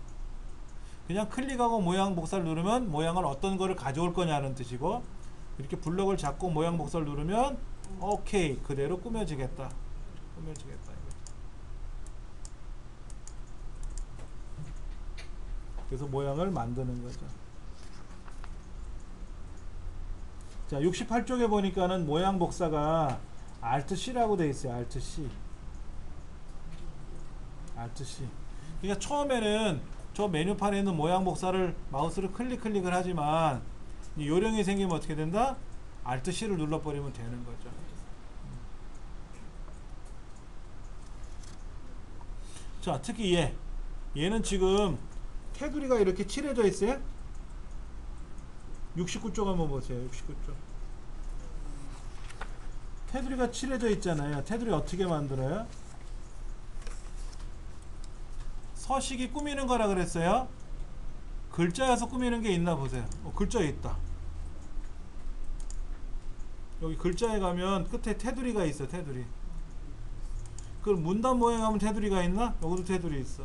그냥 클릭하고 모양 복사를 누르면 모양을 어떤 거를 가져올 거냐는 뜻이고, 이렇게 블럭을 잡고 모양 복사를 누르면 오케이, 그대로 꾸며지겠다. 그래서 모양을 만드는 거죠. 자, 68쪽에 보니까는 모양 복사가 Alt C라고 돼 있어요. Alt C. 그러니까 처음에는 저 메뉴판에 있는 모양 복사를 마우스로 클릭을 하지만 요령이 생기면 어떻게 된다? Alt C를 눌러버리면 되는 거죠. 자, 특히 얘는 지금 테두리가 이렇게 칠해져 있어요. 69쪽 한번 보세요. 69쪽. 테두리가 칠해져 있잖아요. 테두리 어떻게 만들어요? 서식이 꾸미는 거라 그랬어요. 글자에서 꾸미는 게 있나 보세요. 글자에 있다. 여기 글자에 가면 끝에 테두리가 있어. 테두리. 그럼 문단 모양 하면 테두리가 있나? 여기도 테두리 있어.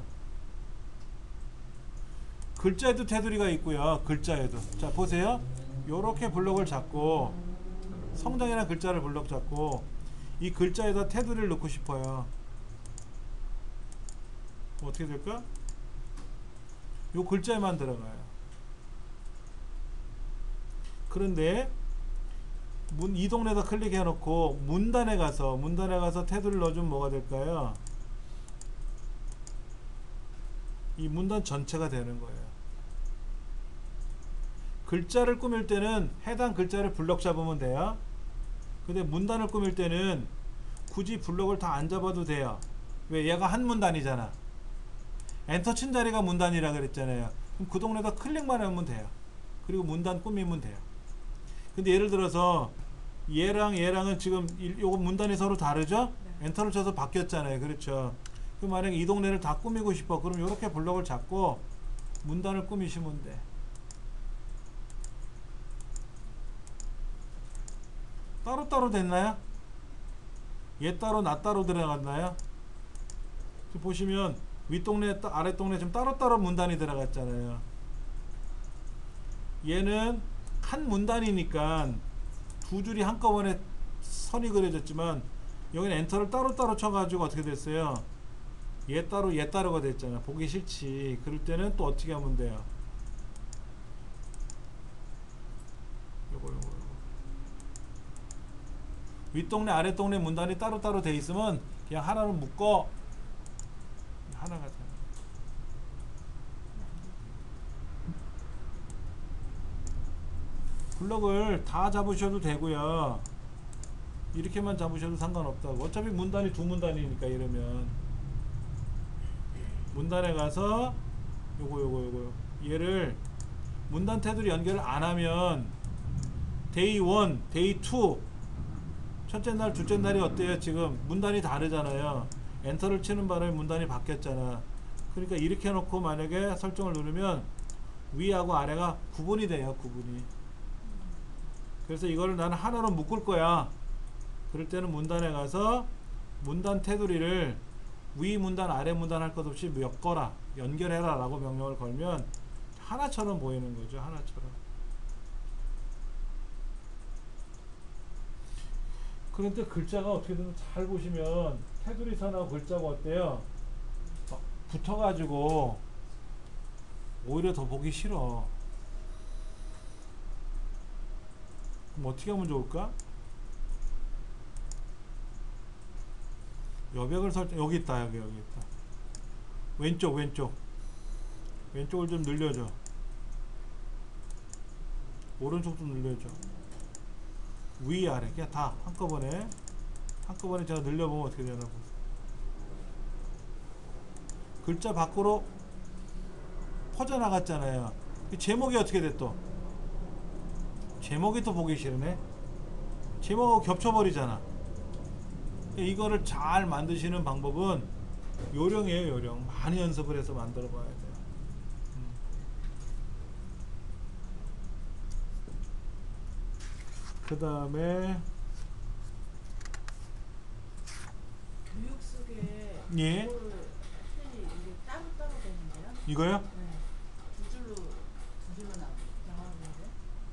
글자에도 테두리가 있고요. 글자에도. 자, 보세요. 요렇게 블럭을 잡고 성장이나 글자를 블럭 잡고 이 글자에다 테두리를 넣고 싶어요. 어떻게 될까? 요 글자에만 들어가요. 그런데 이 동네에다 클릭해 놓고 문단에 가서 테두리를 넣어주면 뭐가 될까요? 이 문단 전체가 되는 거예요. 글자를 꾸밀 때는 해당 글자를 블럭 잡으면 돼요. 근데 문단을 꾸밀 때는 굳이 블럭을 다 안 잡아도 돼요. 왜? 얘가 한 문단이잖아. 엔터 친 자리가 문단이라 그랬잖아요. 그럼 그 동네에다 클릭만 하면 돼요. 그리고 문단 꾸미면 돼요. 근데 예를 들어서 얘랑은 지금 요거 문단이 서로 다르죠? 네. 엔터를 쳐서 바뀌었잖아요. 그렇죠? 그럼 만약에 이 동네를 다 꾸미고 싶어. 그럼 이렇게 블럭을 잡고 문단을 꾸미시면 돼. 따로따로 됐나요? 얘 따로 나 따로 들어갔나요? 보시면 윗동네 아랫동네 좀 따로따로 문단이 들어갔잖아요. 얘는 한 문단이니까 두 줄이 한꺼번에 선이 그려졌지만 여기는 엔터를 따로따로 쳐가지고 어떻게 됐어요? 얘 따로 얘 따로가 됐잖아. 보기 싫지. 그럴 때는 또 어떻게 하면 돼요? 요거 윗동네 아랫동네 문단이 따로따로 돼 있으면 그냥 하나로 묶어. 하나가 돼. 블럭을 다 잡으셔도 되고요. 이렇게만 잡으셔도 상관없다고. 어차피 문단이 두 문단이니까. 이러면 문단에 가서 요거 얘를 문단 테두리 연결을 안 하면 데이 1, 데이 2 첫째 날, 둘째 날이 어때요? 지금 문단이 다르잖아요. 엔터를 치는 바람에 문단이 바뀌었잖아. 그러니까 이렇게 해놓고 만약에 설정을 누르면 위하고 아래가 구분이 돼요. 구분이. 그래서 이거를 나는 하나로 묶을 거야. 그럴 때는 문단에 가서 문단 테두리를 위 문단 아래 문단 할 것 없이 엮어라, 연결해라 라고 명령을 걸면 하나처럼 보이는 거죠. 하나처럼. 그런데 글자가 어떻게든 잘 보시면 테두리 선하고 글자가 어때요? 막 붙어가지고 오히려 더 보기 싫어. 그럼 어떻게 하면 좋을까? 여백을 설정. 여기 있다. 여기 있다. 왼쪽을 좀 늘려줘. 오른쪽도 늘려줘. 위아래 그냥 다 한꺼번에 제가 늘려보면 어떻게 되나 보세요. 글자 밖으로 퍼져나갔잖아요. 제목이 어떻게 됐어? 제목이 또 보기 싫으네. 제목하고 겹쳐버리잖아. 이거를 잘 만드시는 방법은 요령이에요. 요령. 많이 연습을 해서 만들어 봐야 돼요. 그 다음에 교육 속에 예. 이거를 이게 따로 되는데요? 이거요? 네. 두 줄로 나오는데.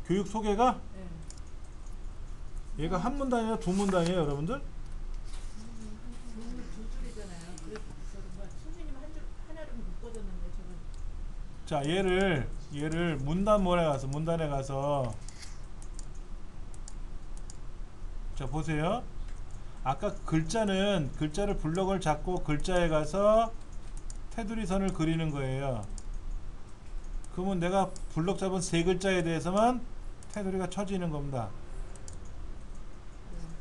교육 소개가 네. 얘가 한 문단이냐 두 문단이에요, 여러분들? 두 줄이잖아요. 그래서 그런가 선생님 하나로 묶어줬는데 저는. 자, 얘를 문단에 가서 자, 보세요. 아까 글자를 블럭을 잡고 글자에 가서 테두리 선을 그리는 거예요. 그러면 내가 블럭 잡은 세 글자에 대해서만 테두리가 쳐지는 겁니다.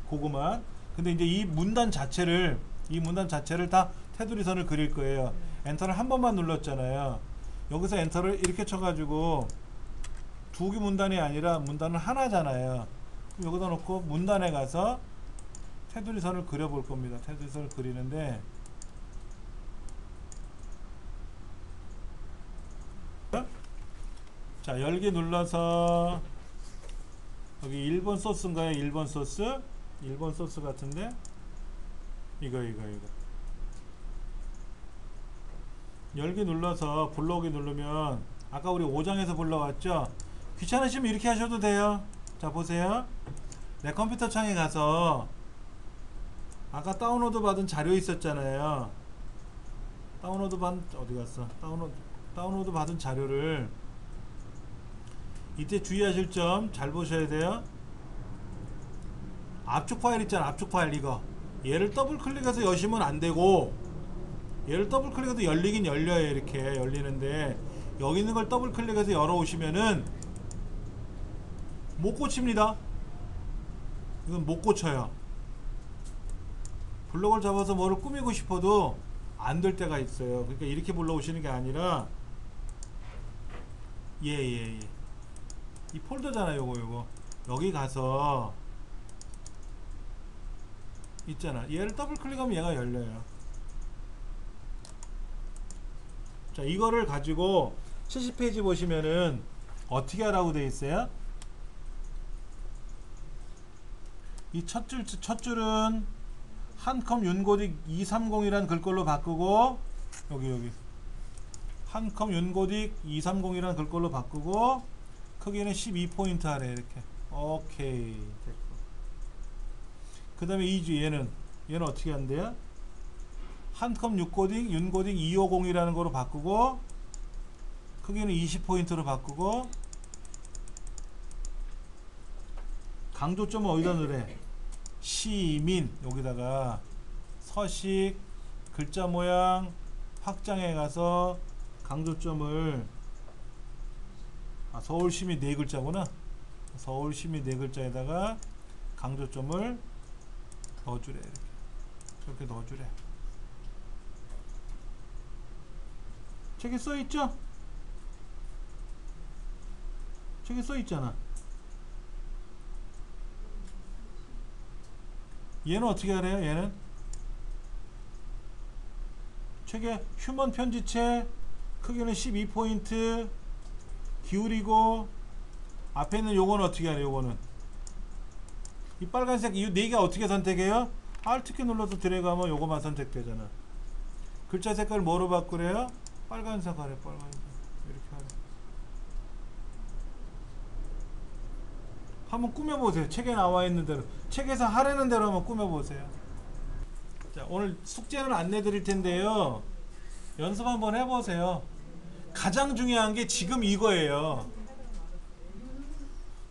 그거만. 근데 이제 이 문단 자체를 다 테두리 선을 그릴 거예요. 엔터를 한 번만 눌렀잖아요. 여기서 엔터를 이렇게 쳐가지고 두 개 문단이 아니라 문단은 하나잖아요. 여기다 놓고 문단에 가서 테두리 선을 그려볼 겁니다. 테두리 선을 그리는데 자, 열기 눌러서 여기 1번 소스인가요? 1번 소스? 1번 소스 같은데 이거 열기 눌러서 불러오기 누르면 아까 우리 5장에서 불러왔죠? 귀찮으시면 이렇게 하셔도 돼요. 자, 보세요. 내 컴퓨터 창에 가서 아까 다운로드 받은 자료 있었잖아요. 어디 갔어? 다운로드 받은 자료를 이때 주의하실 점 잘 보셔야 돼요. 압축 파일 있잖아. 압축 파일 이거. 얘를 더블 클릭해서 여시면 안 되고 얘를 더블 클릭해서 열리긴 열려요. 이렇게 열리는데 여기 있는 걸 더블 클릭해서 열어 오시면은 못 고칩니다. 이건 못 고쳐요. 블록을 잡아서 뭐를 꾸미고 싶어도 안 될 때가 있어요. 그러니까 이렇게 불러오시는 게 아니라 이 폴더잖아요. 요거 여기 가서 있잖아. 얘를 더블 클릭하면 얘가 열려요. 자, 이거를 가지고 70페이지 보시면은 어떻게 하라고 되어 있어요? 이 첫 줄은 한컴 윤고딕 230이라는 글꼴로 바꾸고 여기 한컴 윤고딕 230이라는 글꼴로 바꾸고 크기는 12포인트 하래. 이렇게. 오케이. 됐고. 그 다음에 2주 얘는 어떻게 한대요? 한 컵 6고딩 윤고딩 250이라는 거로 바꾸고 크기는 20포인트로 바꾸고 강조점을 어디다 넣으래? 시민 여기다가 서식 글자 모양 확장해 가서 강조점을 서울시민 4글자구나. 서울시민 4글자에다가 강조점을 넣어주래. 이렇게 넣어주래. 책에 써있죠? 책에 써있잖아. 얘는 어떻게 하래요? 얘는 책에 휴먼 편지체 크기는 12포인트 기울이고 앞에 있는 요거는 어떻게 하래요? 요거는 이 빨간색 이 4개 어떻게 선택해요? Alt키 눌러서 드래그하면 요거만 선택되잖아. 글자 색깔 뭐로 바꾸래요? 빨간색 하래. 빨간색 이렇게 하래. 한번 꾸며보세요. 책에 나와 있는 대로 책에서 하라는 대로 한번 꾸며보세요. 자, 오늘 숙제는 안 내드릴 텐데요. 연습 한번 해보세요. 가장 중요한 게 지금 이거예요.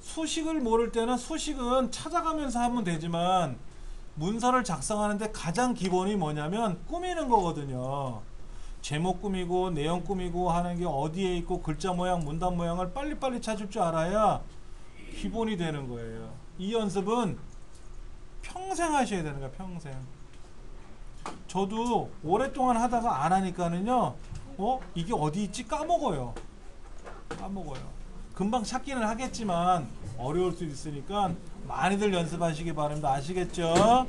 수식을 모를 때는 수식은 찾아가면서 하면 되지만 문서를 작성하는데 가장 기본이 뭐냐면 꾸미는 거거든요. 제목 꾸미고 내용 꾸미고 하는 게 어디에 있고 글자 모양 문단 모양을 빨리빨리 찾을 줄 알아야 기본이 되는 거예요. 이 연습은 평생 하셔야 되는 거야. 평생. 저도 오랫동안 하다가 안 하니까는요 이게 어디 있지 까먹어요. 금방 찾기는 하겠지만 어려울 수 있으니까 많이들 연습하시기 바랍니다. 아시겠죠?